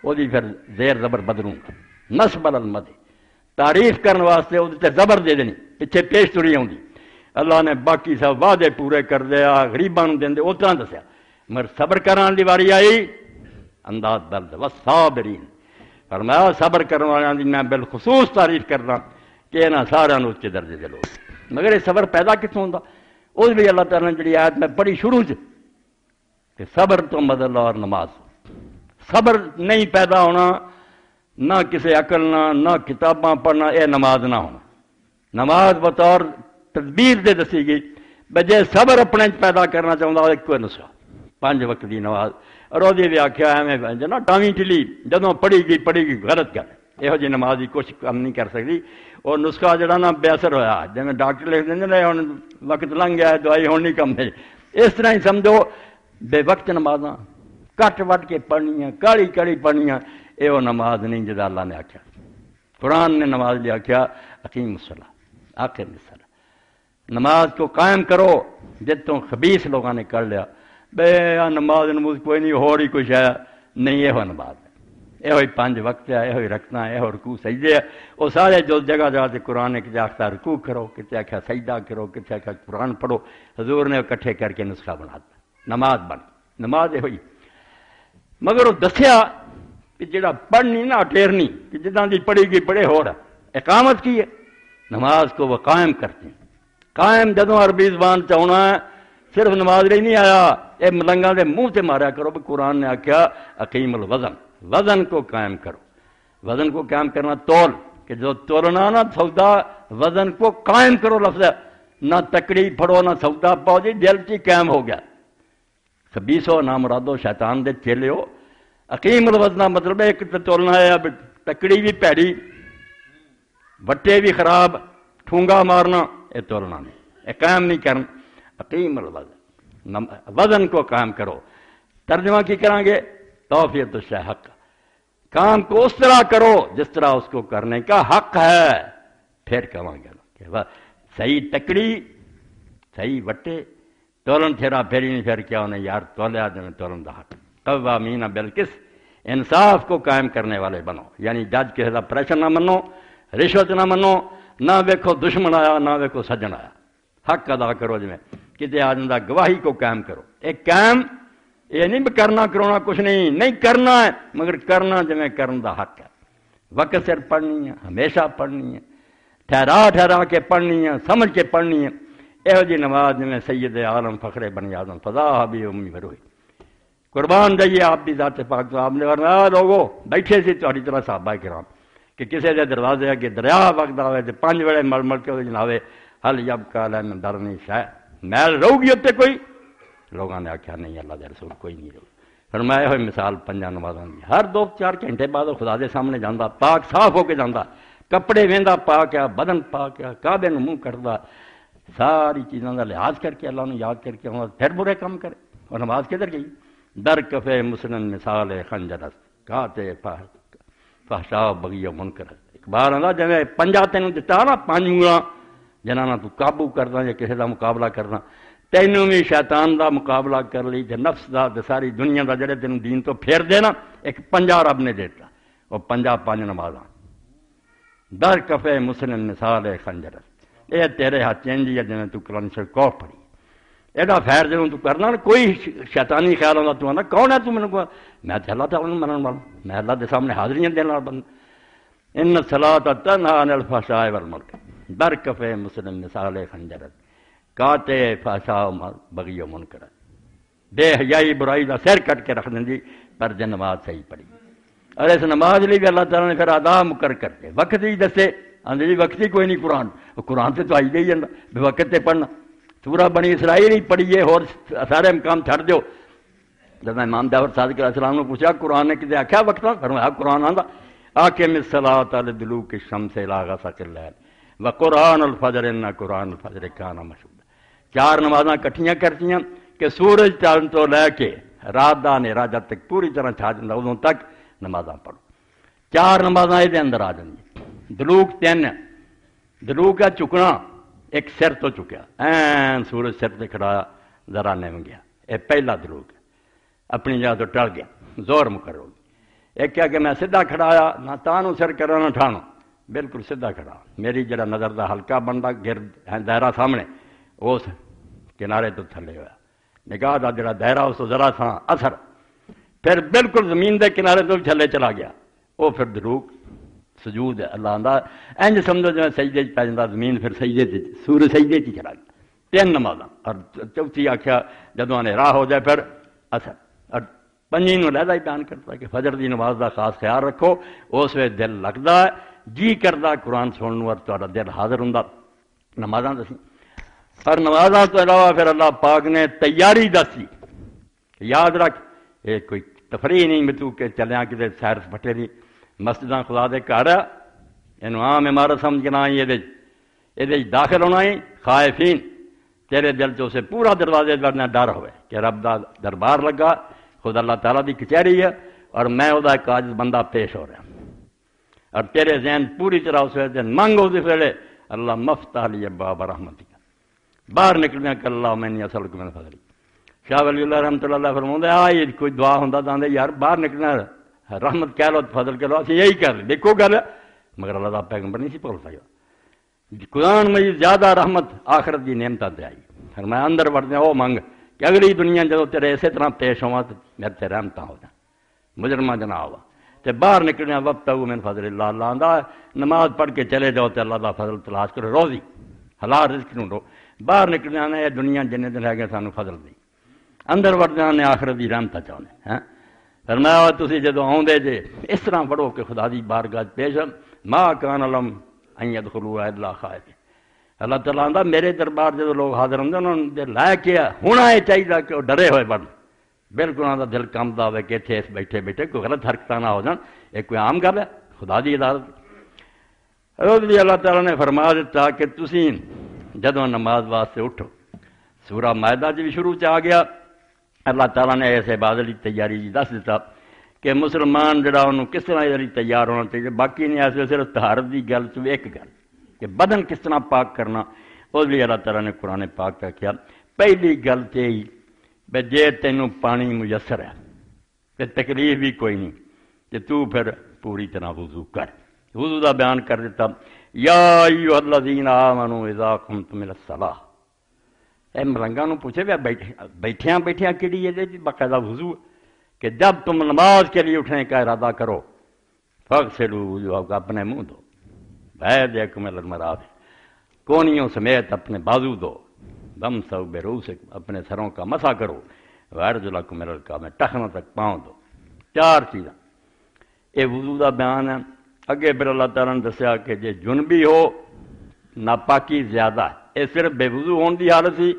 وہ پھر زیر زبر بدلوں گا، نسب المد تعریف کرنے واسطے وہ زبر دے دینی، پیچھے پیش تری آؤں، اللہ نے باقی سب وعدے پورے کر دیا، غریباں نوں دیندے اتنا دسیا، مگر صبر کران دی واری آئی انداز درد والصابرین، فرمایا صبر کرنے والوں کی میں بالخصوص تعریف کرنا کہ انہاں سارا اچے درجے دے لوگ، مگر یہ صبر پیدا کتوں ہوندا؟ اس بھی اللہ تعالیٰ نے جڑی آیت میں پڑھی شروع سے کہ صبر تو مدد اور نماز، صبر نہیں پیدا ہونا نہ کسی عقل نہ کتاباں پڑھنا، یہ نماز نہ ہونا، نماز بطور تدبیر دے دسی گئی، بجے صبر اپنے پیدا کرنا چاہتا وہ ایک نسخہ 5 وقت کی نماز، اور وہ بھی آخیا ایویں جنا ٹاویں ٹلی جدوں پڑھی گئی غلط کر، یہو جی نماز کی کچھ کم نہیں کر سکتی، اور نسخہ جڑا نا بے اثر ہوا، جی ڈاکٹر لکھ دیں ہوں وقت لنگ گیا دوائی ہوں نہیں کم ہے، اس طرح ہی سمجھو بے وقت نمازاں کٹ وٹ کے پڑھنیاں، کالی کالی پڑھنیاں، یہ وہ نماز نہیں جدا اللہ نے آخیا، قرآن نے نماز لے آخیا اقیم الصلاۃ آخر الصلاۃ، نماز کو قائم کرو، جتوں خبیث لوگوں نے کر لیا بے نماز کوئی نہیں ہو رہی کچھ ہے نہیں، یہ نماز ہے، یہ 5 وقت ہے، یہ رکھنا ہے، یہ رکوع سجدے ہے، وہ سارے جو جگہ جگہ سے قرآن نے کتنے آخر رکوع کرو، کتنے آخیا سجدہ کرو، کتنے آخیا قرآن پڑھو، حضور نے اکٹھے کر کے نسخہ بنا دیا، نماز بن نماز یہ ہوئی، مگر وہ دسیا کہ جڑا پڑھنی نہ ٹیرنی کہ جداں دی پڑھی گئی پڑھے ہو رہا، اقامت کی ہے، نماز کو وہ قائم کرتے ہیں، قائم جدوں عربی زبان چاہنا ہے، صرف نماز رہی نہیں آیا، یہ ملنگاں دے منہ سے ماریا کرو، قرآن نے آخیا اقیم الوزن، وزن کو قائم کرو، وزن کو قائم کرنا تول، کہ جو تولنا نہ سودا، وزن کو قائم کرو لفظ ہے، نہ تکڑی پھڑو نہ سودا پاؤ جی، دل چی قائم ہو گیا، خبیثو نہ مرادو شیطان دے چیلے ہو، اقیم الوزن مطلب ہے ایک تولنا ہے، اب تکڑی بھی پیڑی، بٹے بھی خراب، ٹھونگا مارنا، یہ تولنا نہیں، یہ قائم نہیں کرنا، اقیم الوزن، وزن کو قائم کرو، ترجمہ کی کریں گے توفیت الشیء حق، کام کو اس طرح کرو جس طرح اس کو کرنے کا حق ہے، پھر کہیں گے کہ صحیح تکڑی صحیح وٹے تولن تھیرا پھیری نہیں، پھر کیا انہیں یار تولیا جنہیں تولن دا حق، قوامین بالقسط، انصاف کو قائم کرنے والے بنو، یعنی جج کے خلاف پریشر نہ منو، رشوت نہ منو، نہ ویکھو دشمن آیا نہ ویکھو سجن آیا، حق ادا کرو، جی میں کتے آدمی دا گواہی کو قائم کرو، ایک قائم یہ نہیں کرنا کرونا کچھ نہیں کرنا ہے، مگر کرنا جی میں کرن دا حق ہے، وقت سر پڑھنی ہے، ہمیشہ پڑھنی ہے، ٹھہرا کے پڑھنی ہے، سمجھ کے پڑھنی ہے، یہو جی نماز جی میں سید عالم فخر بنی آدم فضا بھی امی بروئی، قربان جائیے آپ بھی ذات پاک تو آپ نے فرمایا لوگو بیٹھے سی تہاڈی طرح صحابہ کرام کہ کسی دے دروازے اگے دریا وگدا ہوئے تے 5 ویلے مل مل کے جناوے حل یبقى لنا درنی شے، میل رہو گی اتنے کوئی؟ لوگوں نے آخیا نہیں اللہ دے رسول کوئی نہیں رہو۔ فرمایا ہوئے مثال 5 نمازاں دی، ہر 2-4 گھنٹے بعد وہ خدا دے سامنے جاندہ، پاک صاف ہو کے جاندہ، کپڑے ویندا پاک ہے، بدن پاک ہے، کعبے نوں منہ کردا، ساری چیزوں کا لحاظ کر کے اللہ نے یاد کر کے پھر برے کام کرے۔ اور نماز کدھر گئی؟ در کفے مسلم مثال خنجرست کاتے فحشاء بغی و منکر۔ ایک بار آندا جویں پنجا تینوں دتا نا 5 انگلاں جنہاں نال تو قابو کرنا یا کسی دا مقابلہ کرنا، تینوں بھی شیطان دا مقابلہ کر لی تے نفس دا تے ساری دنیا دا جڑے تینوں دین تو پھیر دینا، ایک پنجا رب نے دیتا، وہ 5 نمازاں در کفے مسلم مثال خنجرست۔ یہ تیرے ہاتھ چینجی ہے جنہیں تو قرآن سے کوف پڑھی، ایڈا خیر جنہوں تو کرنا کوئی شیطانی خیال ہوتا تو آنا کون ہے تو میں نے کہا میں تو اللہ تعالیٰ منن والا، میں اللہ کے سامنے حاضریاں دینے والا بندہ۔ ان الصلاۃ تنہی عن الفحشاء والمنکر در کفے مسلم مثال خنجرست کاتے فحشاء بغی و منکر۔ بے حیائی برائی دا سر کٹ کے رکھ دیں پر جن نماز صحیح پڑھی۔ اور اس نماز لیے بھی اللہ تعالیٰ نے پھر آداب مقرر کرتے وقت ہی دسے، آندے جی وقت ہی کوئی نہیں قرآن سے تو آئی گئی ہے بے وقت تے پڑھنا۔ سورہ بنی اسرائیل ہی پڑھیے اور سارے مقام چھڑ دیو۔ جب امام جعفر صادق علیہ السلام نے پوچھا قرآن نے کتے آخیا وقت؟ فرمایا قرآن آندا اقم الصلاۃ لدلوک الشمس الی غسق اللیل وقرآن الفجر ان قرآن الفجر کان مشہودا۔ 4 نمازاں کٹھیاں کرتیاں کہ سورج چڑھن تو لے کے رات دا نیرا جب تک پوری طرح چھا جاتا ادوں تک نمازاں پڑھو۔ 4 نمازاں یہ اندر آ جاندی۔ دلوک 3، دلوک ہے چکنا، ایک سر تو چکیا این سورج سر سے کھڑایا ذرا نم گیا، یہ پہلا دلوک ہے، اپنی جگہ تو ٹل گیا، زور مقرر ہو گیا۔ ایک کیا کہ میں سیدھا کھڑایا نہ تانوں سر کرا نہ ٹھانو، بالکل سیدھا کھڑا، میری جڑا نظر دا ہلکا بنتا گرد دائرہ سامنے اس کنارے تو تھلے ہوا، نگاہ دا جڑا دائرہ اس تو ذرا سا اثر، پھر بالکل زمین دے کنارے تو تھلے چلا گیا، وہ پھر دلوک سجود ہے۔ اللہ آندا انج سمجھو جو سجدے چ پی جاتا زمین پھر سجدے تے سورج سجدے چ چلا گیا۔ 3 نمازاں اور چوتھی آخیا جدوں نے راہ ہو جائے پھر اثر۔ اور 5 نوں لہدا ہی بیان کرتا کہ فجر دی نماز دا خاص خیال رکھو، اس ویلے دل لگدا ہے جی کردا قرآن سنن اور تہاڈا دل حاضر ہوندا نمازاں دسی۔ پر نمازاں تو علاوہ پھر اللہ پاک نے تیاری دسی، یاد رکھ یہ کوئی تفریح نہیں میں تو کہ چلیاں کتے سیر سپاٹے دی مسجداں خدا دے گھر ہے، اینو عام عمارت سمجھ کے نہ آئی، یہ داخل ہونا ہی خائفین، تیرے دل چ اسے پورا دروازے لڑنا ڈر ہوئے کہ رب دا دربار لگا، خود اللہ تعالیٰ دی کچہری ہے اور میں وہ ایک عاجز بندہ پیش ہو رہا، اور تیرے ذہن پوری طرح اس ویلے منگ ہو اس ویلے اللہ مفتح لی باب رحمتی، باہر نکلنے کہ اللہ میں نہیں اصل کو میں فضلی۔ شاہ ولی اللہ رحمۃ اللہ فرماؤں آئی کوئی دعا ہوں دے یار باہر نکلنا رحمت کہہ لو فضل کہہ لو اسی یہی کر لیں دیکھو گل، مگر اللہ تعالیٰ پیغمبر نہیں سی بول سکا۔ قرآن میں زیادہ رحمت آخرت کی نعمتوں تے آئی، پھر میں اندر وڑدیا وہ منگ کہ اگلی دنیا جدو تیرے اسی طرح پیش ہوا تو میرے تے رحمتاں ہو جائیں، مجرمہ جنا ہوا تے باہر نکلنے وابتغوا من فضل اللہ، اللہ آندا نماز پڑھ کے چلے جاؤ تے اللہ دا فضل تلاش کرو، روزی حلال رزق ڈھونڈو، باہر نکلنے نے دنیا جننے دن ہے گئے سانو فضل دی، اندر وڑدیا نے آخرت دی رحمتاں چاہنے ہیں۔ فرمایا تسی جدو آؤندے جے اس طرح پڑھو کہ خدا دی بارگاہ پیش ما کان لهم ان يدخلوا الا خائفین۔ اللہ تعالیٰ آندا میرے دربار جدو لوگ حاضر ہوندے انہوں نے لائے کیا ہونا یہ چاہیے کہ وہ ڈرے ہوئے بڑھ، بالکل انہوں کا دل کمدا ہوئے کہ اتنے بیٹھے بیٹھے کوئی غلط حرکتاں نہ ہو جان، یہ کوئی عام گل ہے خدا دی عدالت۔ حضرت اللہ تعالیٰ نے فرما دیتا کہ تسی جدو نماز واسطے اٹھو، سورہ مائدہ بھی شروع سے آ گیا، اللہ تعالیٰ نے ایسے عبادت کی تیاری دس دیتا کہ مسلمان جڑا انہوں کس طرح یہ تیار ہونا چاہیے، باقی نہیں ایسے صرف طہارت کی گل تو ایک گل کہ بدن کس طرح پاک کرنا، اس لیے اللہ تعالیٰ نے قرآن پاک کا کیا پہلی گل تو یہی بے جے تینوں پانی میسر ہے کہ تکلیف بھی کوئی نہیں کہ تو پھر پوری طرح وضو کر، وضو کا بیان کر دیتا یا ایھا الذین آمنوا اذا قمتم الی الصلاۃ۔ اے ملنگاں نوں پوچھے بیٹھیاں بیٹھیاں کیڑی ہے باقاعدہ وضو کہ جب تم نماز کے لیے اٹھنے کا ارادہ کرو فاغسلوا وجوہکم، اپنے منہ دو، بایدیکم الی المرافق، کونیوں سمیت اپنے بازو دو، وامسحوا برؤوسکم، اپنے سروں کا مسح کرو، وارجلکم الی الکعبین، ٹخنوں تک پاؤں دو۔ 4 چیزاں یہ وضو کا بیان ہے۔ اگے پھر اللہ تعالیٰ نے دسیا کہ جے جنبی ہو ناپاکی زیادہ ہے، یہ صرف بے وضو ہونے کی حالت سی،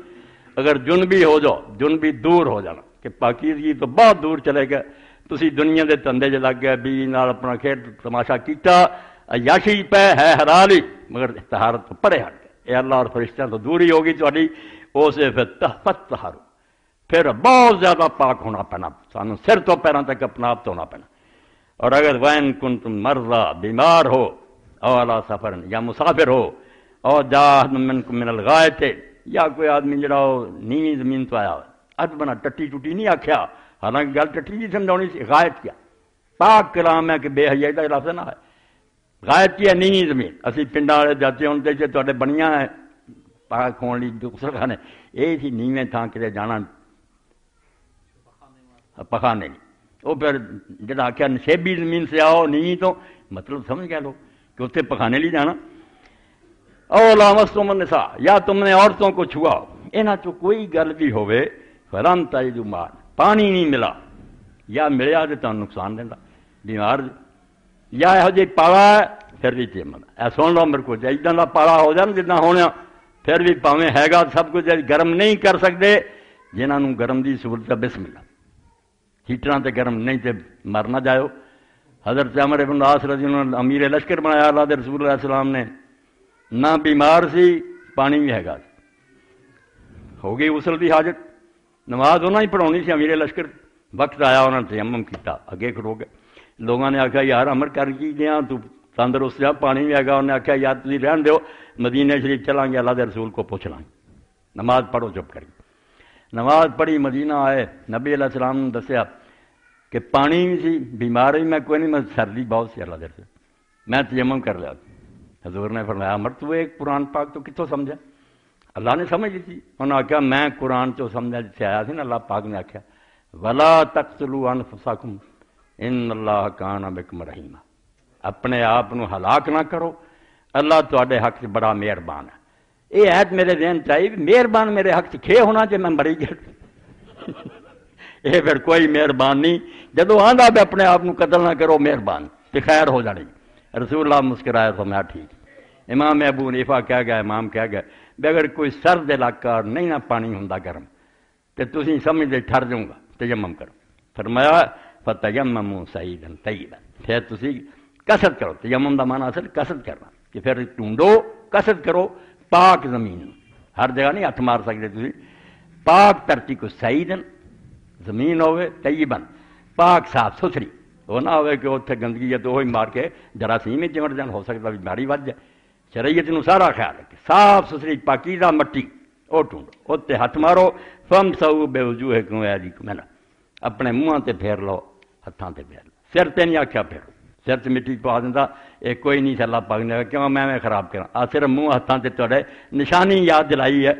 اگر جنبی ہو جاؤ، جنبی دور ہو جانا کہ پاکیزگی تو بہت دور چلے گئے، تسی دنیا دے دھندے چ لگ گئے، بیوی نال اپنا کھیڈ تماشا کیتا، عیاشی پہ ہے حلال ہی، مگر طہارت تو پرے ہٹ گئے، اے اللہ اور فرشتوں تو دور ہی ہوگی تہاڈی، اسے پھر تطہروا، پھر بہت زیادہ پاک ہونا پینا، سانو سر تو پیروں تک اپنا آپ دھونا پینا۔ اور اگر وین کنتم مرضی، بیمار ہو، او علی سفر، یا مسافر ہو، اور جا منکم من الغائط، یا کوئی آدمی جڑا نیوی زمین تو آیا ہو، اب بنا ٹٹی ٹوٹی نہیں آکھیا، حالانکہ گل ٹٹی جی سمجھاؤنی سی، غائط کیا پاک کلام ہے کہ بے حیائی کا لفظ نہ ہے، غائط کی ہے نیوی زمین، اسی پنڈاں والے جاتے ہوں تے تواڈے بنیاں ہے پاک ہون لی غسل خانے، یہ سی نیویں تھاں کتے جانا پخانے نہیں، وہ پھر جڑا آخیا نشیبی زمین سے آؤ نیوی تو مطلب سمجھ گئے لوگ کہ اتنے پخانے لی جانا۔ او لامستم النساء، یا تم نے عورتوں کو چھوا، انہاں چ کوئی گل بھی ہوئے، فلم تجدوا ماء، پانی نہیں ملا، یا ملیا تو تمہیں نقصان دینا، بیمار یا یہو جی پالا ہے پھر بھی تیمم، اے سن لو میرے کو، اِداں دا پالا ہو جائے جتنا ہونے پھر بھی پاویں ہے گا سب کچھ گرم نہیں کر سکتے، جنہاں نوں گرم دی سہولت بسم اللہ، ہیٹراں تے گرم نہیں تے مر نہ جاؤ۔ حضرت عمر بن العاص رضی اللہ عنہ امیر لشکر بنایا اللہ دے رسول علیہ السلام نے، نہ بیمار سی پانی بھی ہے گا، ہو گئی غسل دی حاجت، نماز انہاں ہی پڑھاونی سی امیر لشکر، وقت آیا انہوں نے تیمم کیتا، اگے کھڑو گئے، لوگوں نے آکھا یار عمر کر کی گیا تو تندرست جا، پانی بھی ہے گا، انہوں نے آکھا یار تسی رہن دیو، مدینہ شریف چلیں گے، اللہ دے رسول کو پوچھ لیں گے، نماز پڑھو چپ کر کے۔ نماز پڑھی، مدینہ آئے، نبی علیہ السلام نے دسیا کہ پانی بھی سی، بیمار بھی میں کوئی نہیں، میں سردی بہت سی اللہ دے رسول، میں تیمم کر لیا۔ حضور نے فرمایا عمر تو ایک قرآن پاک تو کتوں سمجھا؟ اللہ نے سمجھ لی تھی، انہوں نے آخیا میں قرآن تو سمجھا جتنے آیا سی نا، اللہ پاک نے آخیا وَلَا تَقْتُلُوا أَنفُسَكُمْ إِنَّ اللَّهَ كَانَ بِكُمْ رَحِيمًا، اپنے آپ نو ہلاک نہ کرو، اللہ تواڈے حق سے بڑا مہربان ہے۔ یہ عہد میرے ذہن چاہیے، مہربان میرے حق سے کھے ہونا جے میں مری گیا، یہ پھر کوئی مہربان نہیں، جدو آندا بھی اپنے آپ نو قتل نہ کرو مہربان تے خیر ہو جانی۔ رسول اللہ مسکرایا تو میں ٹھیک۔ امام ابو حنیفہ کہہ گئے، امام کہہ گئے بھی اگر کوئی سرد علاقہ نہیں نہ پانی ہوندا گرم تے تسی سمجھدے ٹھر جاؤں گا، تیمم کرو، فرمایا فتیمموا صعیدا طیبا، پھر تسی کسرت کرو، تیمم دا معنی اصل کسرت کرنا، کہ پھر ڈھونڈو کسرت کرو پاک زمین، ہر جگہ نہیں ہاتھ مار سکتے تسی، پاک دھرتی کو صعیدن زمین ہوئے، طیبن پاک صاف ستھری، وہ نہ ہوئے کہ اتنے گندگی ہے تو وہی مار کے جراثیم ہی چمٹ جان، ہو سکتا بیماری ود جائے۔ شریعت نو سارا خیال رکھے، صاف ستھری پاکیزہ مٹی وہ ڈھونڈو، اتنے ہاتھ مارو، فامسحوا بوجوہکم وایدیکم، اپنے منہ تے پھیر لو، ہاتھاں تے پھیر لو، سر تے نہیں آکھیا پھیرو، سر تے مٹی پا دیندا، یہ کوئی نہیں اللہ پاک نے کیوں میں خراب کراں، صرف منہ ہاتھاں تے تواڈے نشانی یاد دلائی ہے،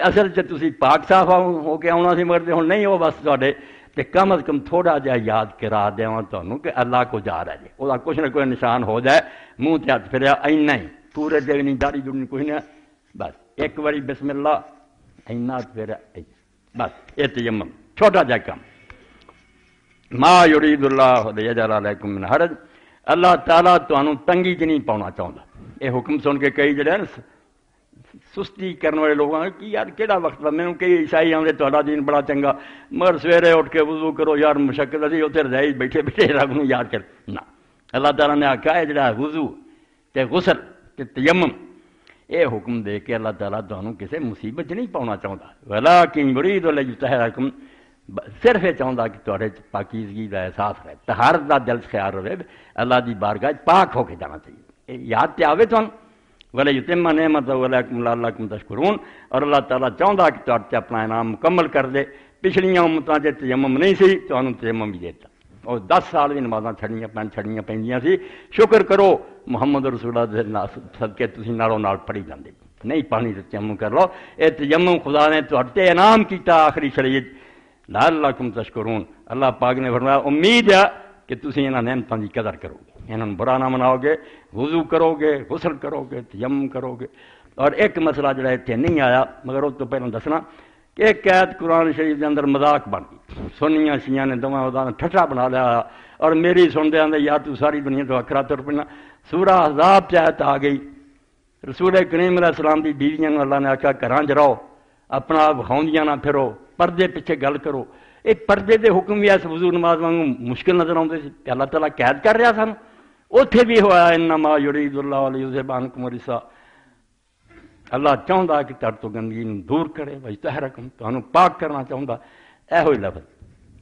اصل چ تسی پاک صاف ہو کے آنا سی، مگر ہن نہیں ہو، بس تواڈے تے کم از کم تھوڑا جہا یاد کرا دیواں تانوں کہ اللہ کو جا رہا جی، وہ کچھ نہ کوئی نشان ہو جائے، منہ تے ہاتھ پھریا اینا ہی، پورے دن نہیں داڑھی دڑھی کچھ نہیں، بس ایک باری بسم اللہ اینا ہاتھ پھریا، بس یہ تیمم چھوٹا جہا کام۔ ما یرید اللہ لیجعل علیکم من حرج، اللہ تعالیٰ تانوں تنگی چ نہیں پاؤنا چاہتا۔ یہ حکم سن کے کئی جڑے نا سستی کرنے والے لوگ کہ یار کہڑا وقت ہے، میں کئی عیسائی آدھے تہاڈا دین بڑا چنگا، مگر سویرے اٹھ کے وضو کرو یار مشقت اسی اتنے رضائی بیٹھے بیٹھے رب نو یاد کر، نہ اللہ تعالیٰ نے آخیا ہے جڑا وضو تے غسل تے تیمم یہ حکم دے کے اللہ تعالیٰ تانوں کسی مصیبت نہیں پاؤنا چاہتا، ولکن یرید لیطہرکم، صرف یہ چاہتا کہ تہاڈے پاکیزگی کا احساس رہے، طہارت کا دل خیال رہے، اللہ دی بارگاہ پاک ہو کے جانا چاہیے، یاد تے آوے تانوں وَلَيُتِمَّ نِعْمَتَهُ عَلَيْكُمْ لَعَلَّكُمْ تَشْكُرُونَ، اور اللہ تعالیٰ چاہتا کہ تہاڈے تے اپنا انعام مکمل کر دے۔ پچھلیاں امتاں تے تیمم نہیں سی، تانوں تیمم بھی دیتا، اور 10 سال بھی نمازاں چھڑیاں پیندیاں سی، شکر کرو محمد رسول اللہ دے صدقے تسی نالوں نال پڑھی جاندے، نہیں پانی تے تیمم کر لو، اے تیمم خدا نے تہاڈے تے انعام کیتا آخری شریعت، لعلکم تشکرون، اللہ پاک نے فرمایا امید ہے کہ تسی انہاں نعمتاں دی قدر کرو گے، انہاں برا نہ مناؤ گے، وضو کرو گے، غسل کرو گے، تیمم کرو گے۔ اور ایک مسئلہ جڑا اتنے نہیں آیا مگر اس تو پہلے دسنا کہ ایک قید قرآن شریف کے اندر مذاق بن گئی، سنیاں شیعہ نے دونوں وہ ٹھٹھا بنا لیا، اور میری سنتے آدھے یار تو ساری دنیا تو اکھرا تر پڑنا، سورہ احزاب چاہت آ گئی، رسول کریم علیہ السلام کی بیویاں اللہ نے آخیا گھراں چ رہو، اپنا آپ وکھاؤندیاں نہ پھرو، پردے پیچھے گل کرو۔ یہ پردے دے حکم بھی اس وضو نماز وانگوں مشکل نظر آتے سی کہ اللہ تعالیٰ قید کر رہا سن، اتنے بھی ہوا انما یرید اللہ لیذھب عنکم الرجس، اللہ چاہتا کہ تر تو گندگی دور کرے، ویطہرکم، تمہیں پاک کرنا چاہتا، یہ لفظ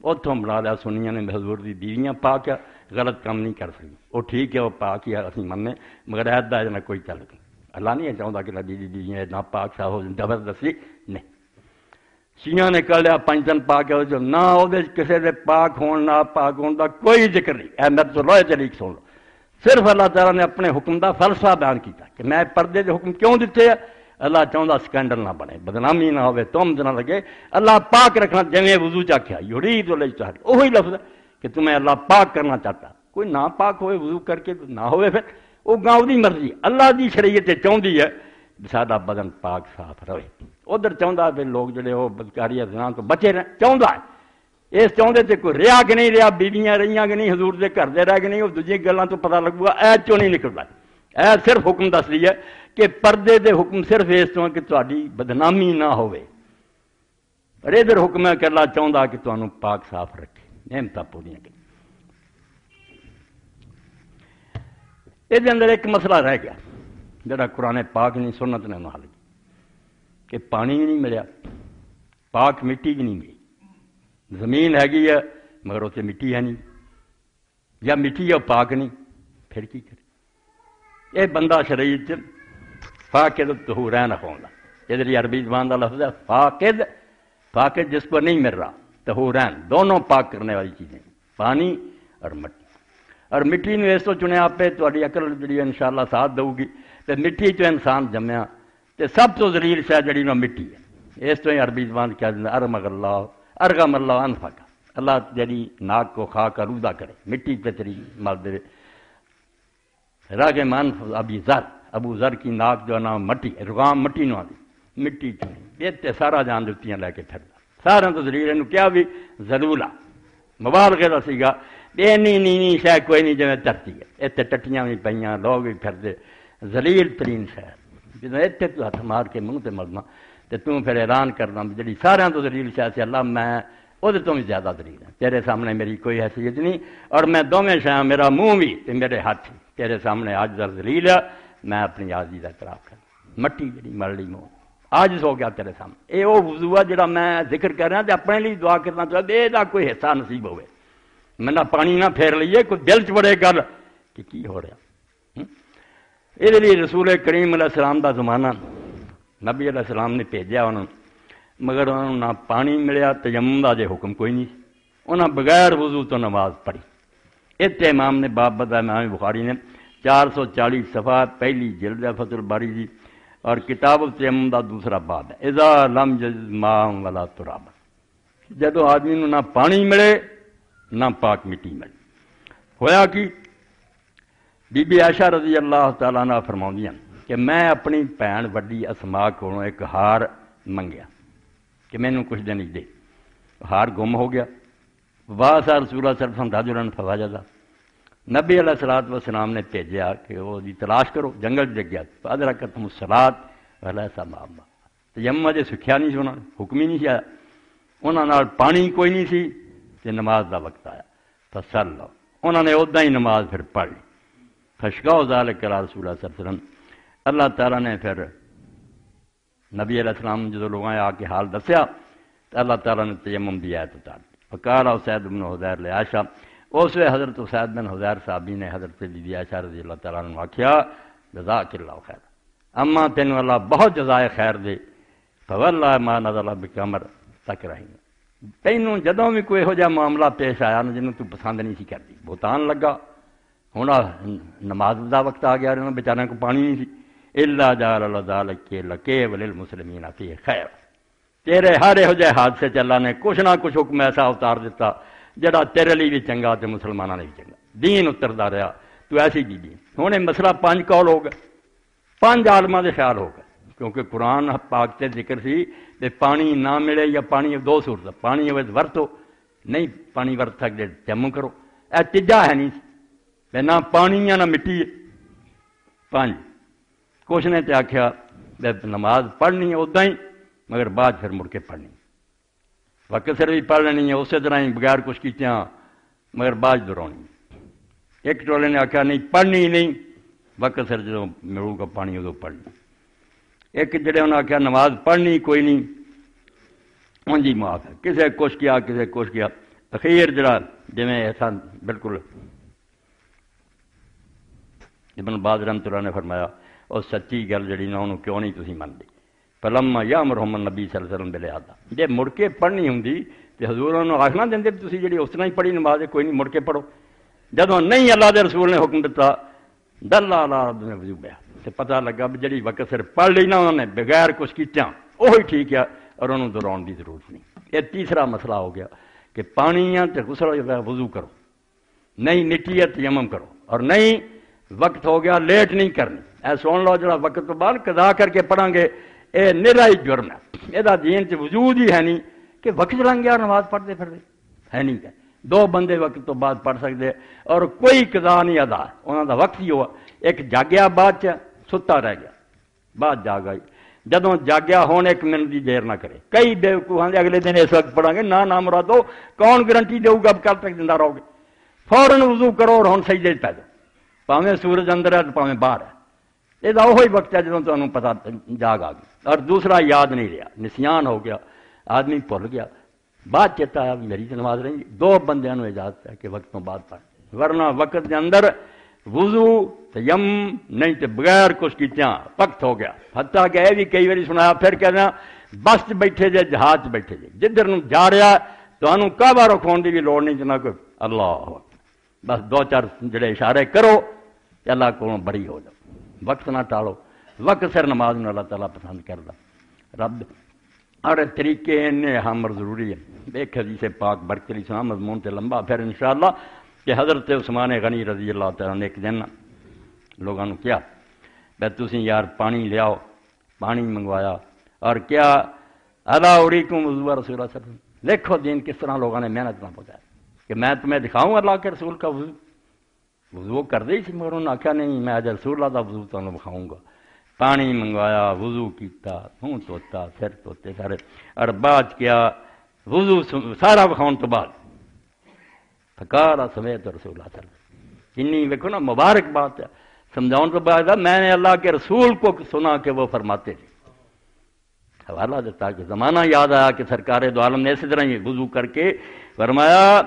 اتوں بنا لیا سنیاں نے حضور دی بیویاں پاک ہے، غلط کام نہیں کر سکتی، وہ ٹھیک ہے وہ پاک ہی اسی مننے، مگر ایدا نہ کوئی چل گئی، اللہ نہیں چاہتا کہ نبی دی بیویاں نہ پاک صاحب ہو زبردستی نہیں۔ شیعہ نے کر لیا پنج دن پاک ہے جو نہ وہ کسی دے پاک ہون نہ پاک ہون دا کوئی ذکر نہیں، اے میرے تو روئے طریق سن لو، صرف اللہ تعالیٰ نے اپنے حکم دا فلسفہ بیان کیتا کہ میں پردے دے حکم کیوں دیتے ہیں، اللہ چاہتا سکینڈل نہ بنے، بدنامی نہ ہوئے، تہمت نہ لگے، اللہ پاک رکھنا، جویں وضو چاکھیا یرید الیطہار، وہی لفظ ہے کہ تمہیں اللہ پاک کرنا چاہتا، کوئی نہ پاک ہوئے وضو کر کے نہ ہوئے پھر وہ گاؤں دی مرضی، اللہ دی شریعت چاہتی ہے سادہ بدن پاک صاف رہے، ادھر چاہتا پھر لوگ جڑے وہ بدکاری زنا تو بچے رہے، چاہتا ہے اس چاہتے تھے کوئی رہا کہ نہیں رہا، بیویاں رہیاں کہ نہیں، حضور دے گھر دے رہ کہ نہیں، وہ دوجی گلاں تو پتہ لگے گا، اے چوں نہیں نکلتا، اے صرف حکم دس دی ہے کہ پردے دے حکم صرف اس طرح کہ تہاڈی بدنامی نہ ہوئے، پر ادھر حکم ہے کہ اللہ چاہتا کہ تمہیں پاک صاف رکھے، نعمتاں پوریاں کرے۔ یہ اندر ایک مسئلہ رہ گیا جڑا قرآن پاک نہیں سنت نے حل کہ پانی بھی نہیں ملیا، پاک مٹی بھی نہیں ملی، زمین ہے مگر اسے مٹی ہے نہیں، یا مٹی ہے پاک نہیں، پھر کی کرے؟ یہ بندہ شریعت فاقد طہورین اخوندا، ادھر عربی زبان کا لفظ ہے فاقد، فاقد جس کو نہیں مل رہا، طہورین دونوں پاک کرنے والی چیزیں، پانی اور مٹی، اور مٹی نے اس تو چنیا آپ پہ تھوڑی عقل جڑی انشاءاللہ ساتھ دو گی، تو مٹی چ انسان جمیا، تو سب تو ذلیل شے جڑی نا مٹی ہے، اس تو ہی عربی زبان کیا ارغم اللہ انفق، اللہ جڑی ناک کو خاک آلودہ کرے، مٹی پہ تیری مال دے، راگ من ابو ذر کی ناک جو ہے نا مٹی، رغام مٹی نو آدھی، مٹی چنی یہ سارا جان جتیاں لے کے پھردا، سارا تو ذلیل اینو کیا بھی ذلولا مبالغے دا سیگا، یہ نہیں شے کوئی نہیں جویں دھرتی ہے، اتنے ٹٹیاں بھی پئیاں، لوگ بھی پھردے، ذلیل ترین شے، جدوں اتنے تو ہاتھ مار کے منہ تے مرنا تے توں پھر اعلان کرنا جڑی سارا تو ذلیل شے سے اللہ میں وہ تو بھی زیادہ ذلیل ہے، تیرے سامنے میری کوئی حیثیت نہیں، اور میں دونوں شے میرا منہ بھی تے میرے ہاتھ تیرے سامنے عاجز اور ذلیل ہے، میں اپنی عاجزی کا اعتراف کروں، مٹی جڑی مرلی منہ عاجز ہو گیا تیرے سامنے، یہ وہ وضو ہے جڑا میں ذکر کر رہا تے اپنے لیے دعا کرنا چاہتا اے دا کوئی حصہ نصیب ہوئے، میں نہ پانی نہ پھیر لئیے، کوئی دل چ بڑے گل کہ کی ہو رہا، یہ لیے رسول کریم علیہ السلام دا زمانہ نبی علیہ السلام نے بھیجا انہوں، مگر انہوں نہ پانی ملیا، تیمم دا جے حکم کوئی نہیں، انہوں بغیر وضو تو نماز پڑھی، اتنے امام نے باب بتایا، امام بخاری نے 440 صفحہ پہلی جلد ہے فتح الباری دی، اور کتاب التیمم دا دوسرا باب ہے، اذا لم یجد ماء ولا تراب، جدو آدمی نو نہ پانی ملے نہ پاک مٹی ملی، ہویا کہ بی بی عائشہ رضی اللہ تعالیٰ عنہ فرماؤندیاں کہ میں اپنی بھین وڈی اسماء کولوں ایک ہار منگیا کہ مینوں کچھ دن دے، ہار گم ہو گیا، واسا رسول اللہ صلی اللہ علیہ وسلم رجلا فوجدا، نبی علیہ الصلوۃ والسلام نے بھیجا کہ وہ دی تلاش کرو، جنگل چ گیا، فادرکتہم الصلاۃ ولیس ماء، تیمم جے سکھیا نہیں سی انہاں نے، حکم ہی نہیں سی آیا، انہاں نال پانی کوئی نہیں سی، تے نماز دا وقت آیا، فصلوا، انہوں نے ادا ہی نماز پھر پڑھ لی، فشکا ذالک علی رسول اللہ صلی اللہ علیہ وسلم، اللہ تعالیٰ نے پھر نبی علیہ السلام جدو لوگوں نے آ کے حال دسیا تو اللہ تعالیٰ نے تیمم دی آیت اتار دی، فقال اسید بن حضیر لعائشہ، اس وقت حضرت اسید بن حضیر صحابی نے حضرت بی بی عائشہ رضی اللہ تعالیٰ عنہ آکھیا جزاک اللہ خیر، اما تینوں اللہ بہت جزائے خیر دے، فواللہ ما نزل بک امر تکرہین، تینوں جدوں بھی کوئی ہو جا معاملہ پیش آیا نا جنوں تو پسند نہیں سی کرتی، بہتان لگا، ہوں نماز دا وقت آ گیا، انہوں بیچارے کو پانی نہیں سی، الا جعل اللہ ذالک لکی وللمسلمین فیہ خیر، تیرے ہر ہو جائے حادثے چ اللہ نے کچھ نہ کچھ حکم ایسا اتار دیتا جڑا تیرے لیے بھی چنگا تے مسلمانوں نے بھی چنگا، دین اتردا رہا، تو ایسی جی دین، ہوں یہ مسئلہ 5 قول ہو گئے، 5 عالماں دے خیال ہو گئے، کیونکہ قرآن پاک تے ذکر سی تے پانی نہ ملے یا پانی 2 صورت، پانی ہوئے ورتو، نہیں پانی ورت سکتے تیمم کرو، اے تیجا ہے نہیں نہ پانی یا نہ مٹی، 5 کچھ نے تے آکھیا نماز پڑھنی ہے ادا ہی مگر بعد پھر مڑ کے پڑھنی، وقت سر بھی پڑھ لینی ہے اسی طرح ہی بغیر کچھ کیتیاں، مگر بعد دہرانی۔ ایک ٹولے نے آخیا نہیں پڑھنی ہی نہیں، وقت سر جدو ملو گا پانی ادو پڑھنی۔ ایک جڑے انہوں نے آخیا نماز پڑھنی کوئی نہیں، ان جی معاف ہے، کسے کچھ کیا کسے کچھ کیا، اخیر جڑا جویں ایسا بالکل ابن باز رحمۃ اللہ نے فرمایا اور سچی گل جڑی نا انہوں کیوں نہیں تسی منتے، فلما یامرہم النبی صلی اللہ علیہ وسلم بالعادہ، جے مڑ کے پڑھنی ہوندی تے حضور انہوں آخنا دیندے تسی جڑی اس طرح ہی پڑھی نماز ہے کوئی نہیں مڑ کے پڑھو، جدوں نہیں اللہ دے رسول نے حکم دیتا دل علی عبد وجوبہ تے پتہ لگا بھی جڑی وقت سر پڑھ لی نا انہوں نے بغیر کچھ کیتیاں وہی ٹھیک ہے اور انہوں دہراؤن کی ضرورت نہیں۔ یہ تیسرا مسئلہ ہو گیا کہ پانی ہے تو غسل وضو کرو، نہیں مٹی ہے تیمم کرو، اور نہیں وقت ہو گیا لیٹ نہیں کرنی، اے سن لو جڑا وقت تو بعد قضا کر کے پڑھیں گے یہ نرا ہی جرم ہے، یہ دین چ وجود ہی ہے نہیں کہ وقت لنگ گیا نماز پڑھتے پھرتے ہے نہیں کہ دو بندے وقت تو بعد پڑھ سکتے اور کوئی قضا نہیں ادا، انہوں دا وقت ہی ہوا، ایک جاگیا بعد ستا رہ گیا بعد جاگ آئی، جدوں جاگیا ہون ایک منٹ کی دیر نہ کرے، کئی بیوقوفاں دے اگلے دن اس وقت پڑھیں گے نہ مرادو کون گارنٹی دے گا کل تک زندہ رہو گے، فوراً وضو کرو اور ہوں سجدے پہ جاؤ، پاویں سورج اندر ہے تو پاویں باہر ہے، یہ وہی وقت ہے جدوں تمہیں پتا جاگ آ گئی، اور دوسرا یاد نہیں رہا، نسیان ہو گیا، آدمی بھول گیا، بعد چیتا آیا میری نماز رہی، دو بندیاں نو اجازت ہے کہ وقت تو بعد پڑھ، ورنہ وقت کے اندر وضو تیم نہیں تو بغیر کچھ کیتیاں وقت ہو گیا، حتیٰ کہ یہ بھی کئی باری سنایا پھر کہنا بس بیٹھے جے جہاز بیٹھے جے جدھر نو جا رہا تو انہوں کعبہ رکھون دی بھی لوڑ نہیں جنا کوئی اللہ بس دو چار جڑے اشارے کرو کہ اللہ کو بڑی ہو جاؤ، وقت نہ ٹالو، وقت سر نماز میں اللہ تعالیٰ پسند کردا رب، اور طریقے انہیں ہمر ضروری ہے۔ ایک حدیث پاک برکلی سنا مضمون تے لمبا پھر انشاءاللہ کہ حضرت عثمان غنی رضی اللہ تعالیٰ نے ایک دن لوگوں نے کیا بھائی تسی یار پانی لیاؤ، پانی منگوایا اور کیا الا اریکم وضو رسول اللہ صلی اللہ علیہ وسلم، دیکھو دین کس طرح لوگوں نے محنت نہ پہنچایا کہ میں تمہیں دکھاؤں اللہ کے رسول کا وضو کر دے سی، مگر انہوں نے آخیا نہیں میں اج رسول اللہ کا وضو تمہیں دکھاؤں گا، پانی منگوایا، وضو کیتا، منہ دھوتا، سر دھوتے سارے، اور بعد کیا وضو سارا بخاؤن تو بعد فقال سمیعت رسول اللہ صلی اللہ علیہ وسلم، کنی ویکھو نا مبارک بات ہے، سمجھاؤں تو بعد میں نے اللہ کے رسول کو سنا کہ وہ فرماتے تھے، حوالہ دیتا کہ زمانہ یاد آیا کہ سرکار دو عالم نے اسی طرح ہی وضو کر کے فرمایا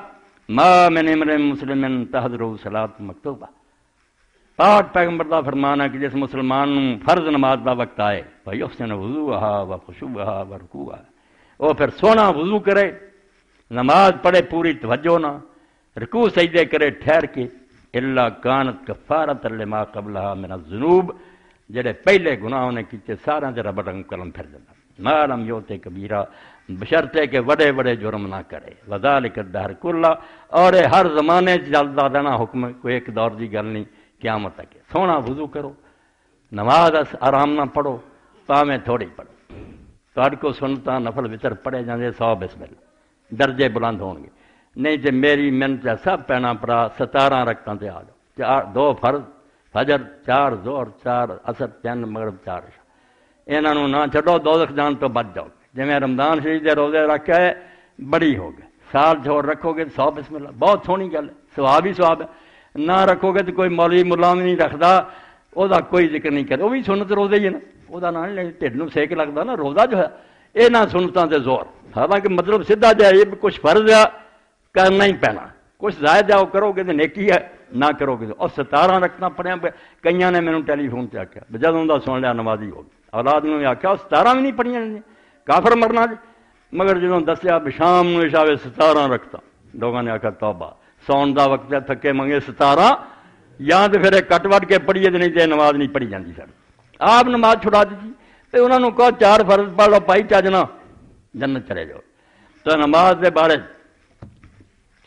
ما من امرئ مسلم تحضرہ صلاۃ مکتوبہ، پاک پیغمبر دا فرمانا کہ جس مسلمان فرض نماز دا وقت آئے فیحسن وضوءھا وخشوعھا ورکوعھا، وہ پھر سونا وضو کرے، نماز پڑھے پوری توجہ نہ، رکوع سجدے کرے ٹھہر کے، الا کانت کفارۃ لما قبلھا من الذنوب، جڑے پہلے گناہ نے کیتے سارا تے رب رنگ قلم پھر دینا، ما لم یؤت کبیرہ، بشرطے کہ بڑے بڑے جرم نہ کرے، وذالک الدہر کلہ، اور ہر زمانے چلدا دینا حکم، کوئی ایک دور دی گل نہیں، قیامت تک سونا وضو کرو، نماز آرام نہ پڑھو، پاویں تھوڑی پڑھو، تہاڈے کو سنتا نفل وتر پڑھے جاندے 100 بسم اللہ، درجے بلند ہون گے، نہیں تے میری محنت سب پینا پڑا 17 رکعتاں تے آ جاؤ، 2 فرض فجر، 4 ظہر، 4 عصر، 3 مغرب، 4 عشاء، انہاں نوں نہ چھڈو دوزخ جان تو بچ جاؤ، جویں رمضان شریف دے روزے رکھے بڑی ہو گئے، سال چھوڑ رکھو گے 100 بسم اللہ، بہت سونی گل ہے، ثواب ہی ثواب ہے، نہ رکھو گے تو کوئی مولوی ملا نہیں رکھتا، وہ کوئی ذکر نہیں کرے، وہ بھی سنت روزے ہی ہے نا، وہ نام نہیں ٹھڈ نوں سیک لگتا نا روزہ جو ہے، یہ نہ سنتاں تے زور، حالانکہ مطلب سیدھا جا یہ بھی کچھ فرض ہے کرنا ہی پینا، کچھ زائد جاؤ کرو گے تو نیکی ہے، نہ کرو گے اور 17 رکھنا پڑیا، کئیاں نے مینوں ٹیلی فون سے آخیا جدوں دا سن لیا نمازی ہو گئی، اولاد نے آخیا 17 بھی نہیں پڑھیاں کافر مرنا جی، مگر جدوں دسیا بشام عشاء 17 رکھتا، لوگوں نے آخیا توبہ، سون دا وقت ہے تھکے منگے 17، یا تو پھر کٹ وٹ کے پڑھیے نہیں تو نماز نہیں پڑھی جاتی سر، آپ نماز چھڑا دیتی، تو انہوں نے کہا 4 فرض پڑھ لو پائی چجنا جنت چلے جاؤ، تو نماز کے بارے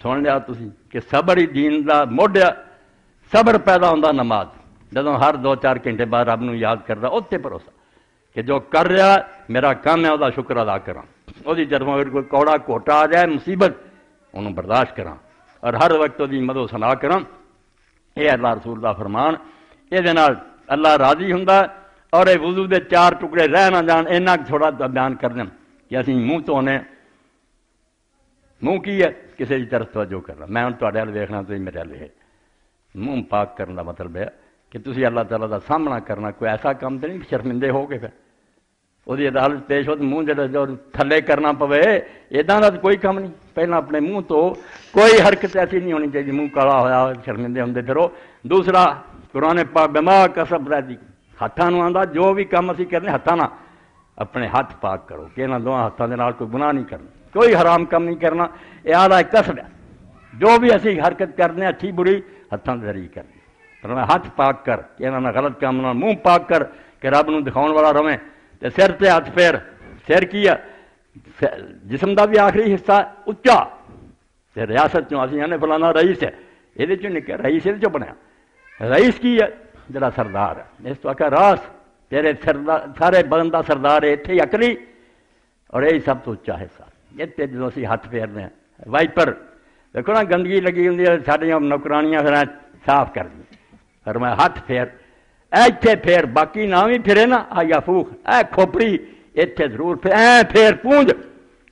سن لیا تسی کہ صبر ہی دین دا موڈیا، صبر پیدا ہوتا نماز، جدوں ہر 2-4 گھنٹے بعد رب نو یاد کرتا اتنے بھروسہ کہ جو کر رہا میرا کام ہے وہ شکر ادا کراں، وہ جدوں اگر کوئی کوڑا کوٹا آ جائے مصیبت انہوں برداشت کراں، اور ہر وقت وہ مدو سنا کراں، یہ اللہ رسول دا فرمان، یہ اللہ راضی ہوندا اور یہ وضو دے 4 ٹکڑے رہ نہ جان، اینا تھوڑا بیان کر دیں کہ اسی منہ دھونے، منہ کی ہے کسی کی طرف توجہ کرنا، میں ہوں تھوڑے ویل ویکھنا تو میرے ویل ہے، منہ پاک کرنے کا مطلب ہے کہ تسی اللہ تعالیٰ کا سامنا کرنا، کوئی ایسا کام تو نہیں شرمندے ہو کے پھر وہ عدالت پیش ہو تو منہ جو تھلے کرنا پوے، ادا کا کوئی کام نہیں، پہلے اپنے منہ تو کوئی حرکت ایسی نہیں ہونی چاہیے منہ کالا ہوا شرمندے ہوں پھرو۔ دوسرا قرآن پاک بما کسب رہی ہاتھوں آتا جو بھی کام اسی کرنے ہاتھوں نہ اپنے ہاتھ پاک کرو کہ انہوں دونوں ہاتھوں کے نال کوئی گناہ نہیں کرنا، کوئی حرام کام نہیں کرنا، یہ آدھا ایک کسب ہے، جو بھی اسی حرکت کرنے اچھی بری ہاتھوں کے ذریعے کرنی، پر ہاتھ پاک کر کہ انہوں نے غلط کام نہ، منہ پاک کر کہ رب نو دکھاؤ والا رہے، تے سر تے ہاتھ پھیر، سر کی ہے جسم دا بھی آخری حصہ اچا، تے ریاست چوں اسی نے فلانا رئیس ہے، یہ چوں نکل رئیس یہ چوں بنیا، رئیس کی ہے جڑا سردار ہے، اس تو آخر راس تیرے سارے بدن دا سردار ہے، اتنے اکلی اور یہی سب تو اچا حصہ، اتنے جدوں اسی ہاتھ پھیرنے وائپر دیکھو نا گندگی لگی ہوں ساڈیاں نوکرانیاں پھر صاف کر دی، پر میں ہاتھ پھیر ایتھے پھیر، باقی نہ بھی پھرے نا یا فوخ اے کھوپڑی ایتھے ضرور پھر اے پھیر پونج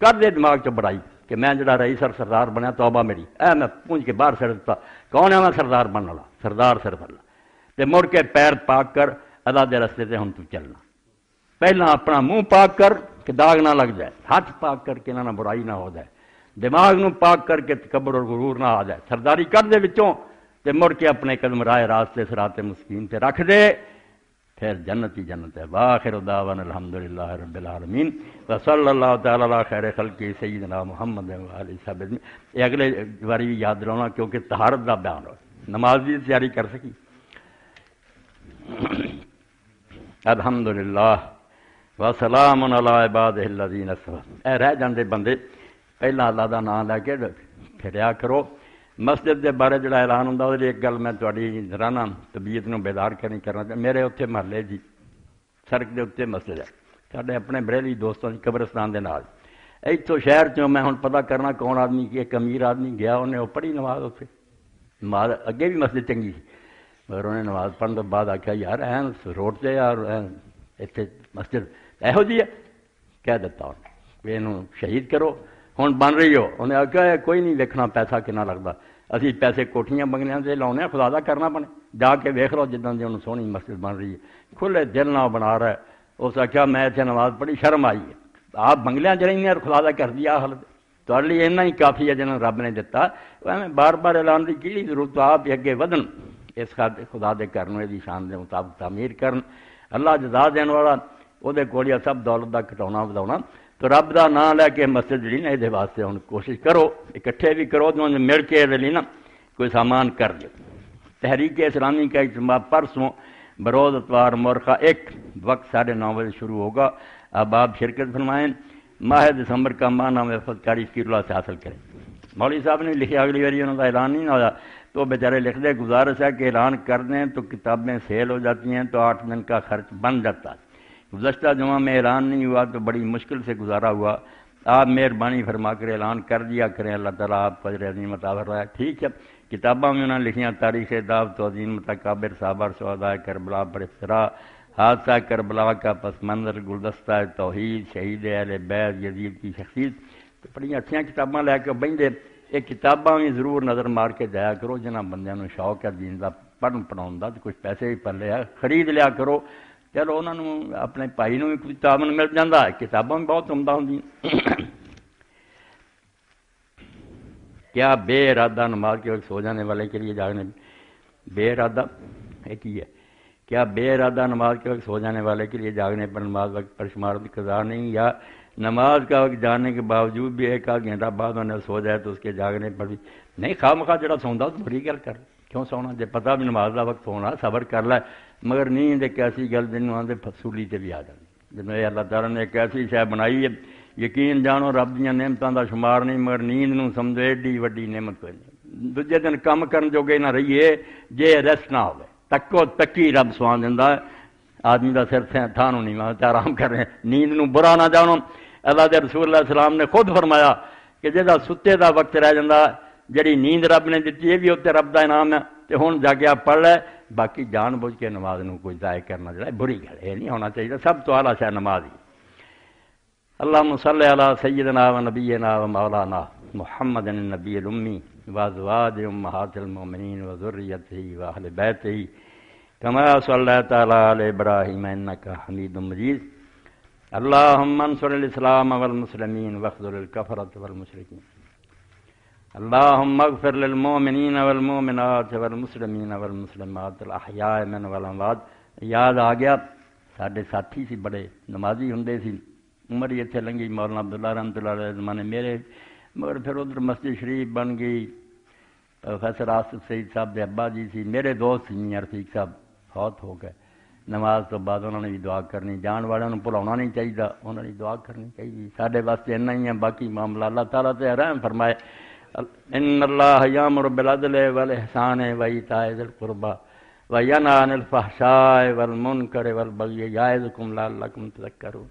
کر دے دماغ چ بڑائی کہ میں جڑا رئیس اور سردار بنیا توبہ میری، اے میں پونج کے باہر سڑ دیتا، کون ہے میں سردار بننے والا، سردار صرف اللہ، تے مڑ کے پیر پاک کر اللہ دے رستے تے ہن تو چلنا، پہلا اپنا منہ پاک کر کہ داغ نہ لگ جائے، ہاتھ پاک کر کے نہ برائی نہ ہو جائے، دماغ نو پاک کر کے تکبر اور غرور نہ آ جائے، سرداری کر دے وچوں تے مڑ کے اپنے قدم راہ راستے صراط مستقیم تے رکھ دے، پھر جنت ہی جنت ہے۔ وآخر دعوانا الحمدللہ رب العالمین وصلی اللہ تعالی علی خیر خلقہ سیدنا محمد وآلہ وصحبہ اجمعین۔ یہ اگلے باری بھی یاد دلاؤنا کیونکہ طہارت دا بیان ہو، نماز دی تیاری کر سکی۔ الحمدللہ وسلام علی عبادہ الذین اصطفیٰ۔ اے رہ جاندے بندے پہلا اللہ دا نام لے کے پھریا کرو۔ مسجد کے بارے جڑا اعلان ہوتا وہ ایک گل میں تھوڑی ذرا طبیعت نو بیدار کرنی کرنا، میرے اتنے محلے جی سڑک کے اتنے مسجد ہے، سارے اپنے بریلوی دوستوں کی قبرستان کے نال، اتوں شہر چوں میں ہوں پتہ کرنا کون آدمی کی ایک امیر آدمی گیا، انہیں وہ پڑھی نماز اتنے، نماز اگے بھی مسجد چنگی سی مگر انہیں نماز پڑھنے تو بعد آخیا یار این روڈ سے یار اتنے مسجد یہو جی ہے، کہہ دیتا انہیں یہ شہید کرو، ہوں بن رہی ہو، انہیں آخیا کوئی نہیں دیکھنا پیسہ کنا لگتا، اسی پیسے کوٹھیاں بنگلیاں سے لاؤنے خدا دا کرنا پڑے، جا کے ویکھ لو جداں دی انہوں سونی مسجد بن رہی ہے، کھلے دل نہ بنا رہا ہے، اس آخیا میں اتنے نماز پڑھی شرم آئی ہے، آپ بنگلیاں چ رہی ہیں اور خدا دا کر دیا حالت تھوڑے لیے اتنا ہی کافی ہے جنہوں رب نے دتا، میں بار بار اعلان کی کہڑی ضرورت، آپ اگے ودن اس خدا دے کرنے دی شان دے مطابق تعمیر کرن، اللہ جزا دین والا وہ کول سب دولت دا کٹاؤنا وداؤنا، تو رب دا نام لے کے مسجد جی نا یہ واسطے ہوں کوشش کرو اکٹھے بھی کرو تو مل کے یہ نا کوئی سامان کر دو۔ تحریک اسلامی کا اجتماع پرسوں بروز اتوار مورخہ 1 وقت 9:30 بجے شروع ہوگا، اب آپ شرکت فرمائیں، ماہ دسمبر کا ماہ وفد کاری فقیر اللہ سے حاصل کریں۔ مولوی صاحب نے لکھا اگلی باری انہوں کا اعلان نہیں ہوا تو بیچارے لکھ دے گزارش ہے کہ اعلان کر دیں تو کتابیں سیل ہو جاتی ہیں تو 8 دن کا خرچ بن جاتا ہے، گزشتہ جمعہ میں اعلان نہیں ہوا تو بڑی مشکل سے گزارا ہوا، آپ مہربانی فرما کر اعلان کر دیا کریں، اللہ تعالیٰ آپ فضل عظیم عطا فرمائے۔ ٹھیک ہے، کتابوں میں انہوں نے لکھیاں تاریخ دعوت و عظیم متکابر صابر شہدائے کربلا پر افطرا، حادثہ کربلا کا پس منظر، گلدستہ توحید، شہید اہل بیت یزید کی شخصیت، تو بڑی اچھیاں کتاباں لے کے بہندے، یہ کتاباں بھی ضرور نظر مار کے جایا کرو، جنہاں بندیاں نوں شوق ہے دین دا پڑھن پڑھاؤن دا، تو کچھ پیسے بھی پلے ہے خرید لیا کرو، چلو انہوں نے اپنے بھائی نوں بھی کچھ تعاون مل جاتا ہے، کتاباں بھی بہت عمدہ ہوندی۔ کیا بے ارادہ نماز کے وقت سو جانے والے کے لیے جاگنے، بے ارادہ ایک ہی ہے، کیا بے ارادہ نماز کے وقت سو جانے والے کے لیے جاگنے پر نماز وقت پر شمار قضا نہیں، یا نماز کا وقت جانے کے باوجود بھی 1 آدھ گھنٹہ بعد انہیں سو جائے تو اس کے جاگنے پر بھی نہیں، خواہ مخواہ جڑا سوندا تو بڑی گل کر کیوں سونا، جب پتہ بھی نماز کا وقت ہونا صبر کر لے، مگر نیند ایک ایسی گل جنوں آدھے فصولی تے بھی آ جاتی، جنوں یہ اللہ تعالیٰ نے ایک ایسی شے بنائی ہے، یقین جانو رب دیاں نعمتاں دا شمار نہیں، مگر نیند نوں سمجھو ایڈی وڈی نعمت کوئی نہیں، دوجے دن کم کرن جوگے نہ رہیے جے ریسٹ نہ ہوئے، تکو تکی رب سوان دیندا ہے، آدمی دا سر تھانوں نہیں مانتے آرام کر رہے، نیند نوں برا نہ جانو، اللہ دے رسول اللہ علیہ السلام نے خود فرمایا کہ جہاں ستے دا وقت رہ جاتا، جڑی نیند رب نے دیتی ہے بھی اتنے رب دا انعام ہے، تے ہن جا کے آپ پڑھ لے باقی جان بوجھ کے نماز نو کوئی ضائع کرنا جڑا بری گل ہے، یہ نہیں ہونا چاہیے، سب تو اعلیٰ شے نماز ہی۔ اللہم صلی علی سیدنا و نبینا و مولانا محمد النبی الامی وازواج امہات المؤمنین و ذریتہ و اہل بیتہ کما صلیت علی ابراہیم انک حمید مجید۔ اللہم انصر الاسلام والمسلمین واخذل الکفرۃ والمشرکین۔ اللہم اغفر للمؤمنین والمؤمنات والمسلمین والمسلمات الاحیاء من والاموات۔ یاد آ گیا ساڈے ساتھی سی بڑے نمازی ہندے سی، عمر ہی اتنے لنگی، مولانا عبداللہ رحمۃ اللہ علیہ زمانے میرے، مگر پھر ادھر مسجد شریف بن گئی، پروفیسر آصف سعید صاحب دے ابا جی سی، میرے دوست سی میاں رفیق صاحب فوت ہو گئے۔ نماز تو بعد انہوں نے بھی دعا کرنی، جان والوں بھلاونا نہیں چاہیے، انہوں نے دعا کرنی چاہیے، سارے واسطے اتنا ہی ہے، باقی معاملہ اللہ تعالیٰ تے رحم فرمائے۔ ان اللہ یامر بالعدل والاحسان وایتاء ذی القربى وینہی عن الفحشاء والمنکر والبغی یعظکم لعلکم تذکرون۔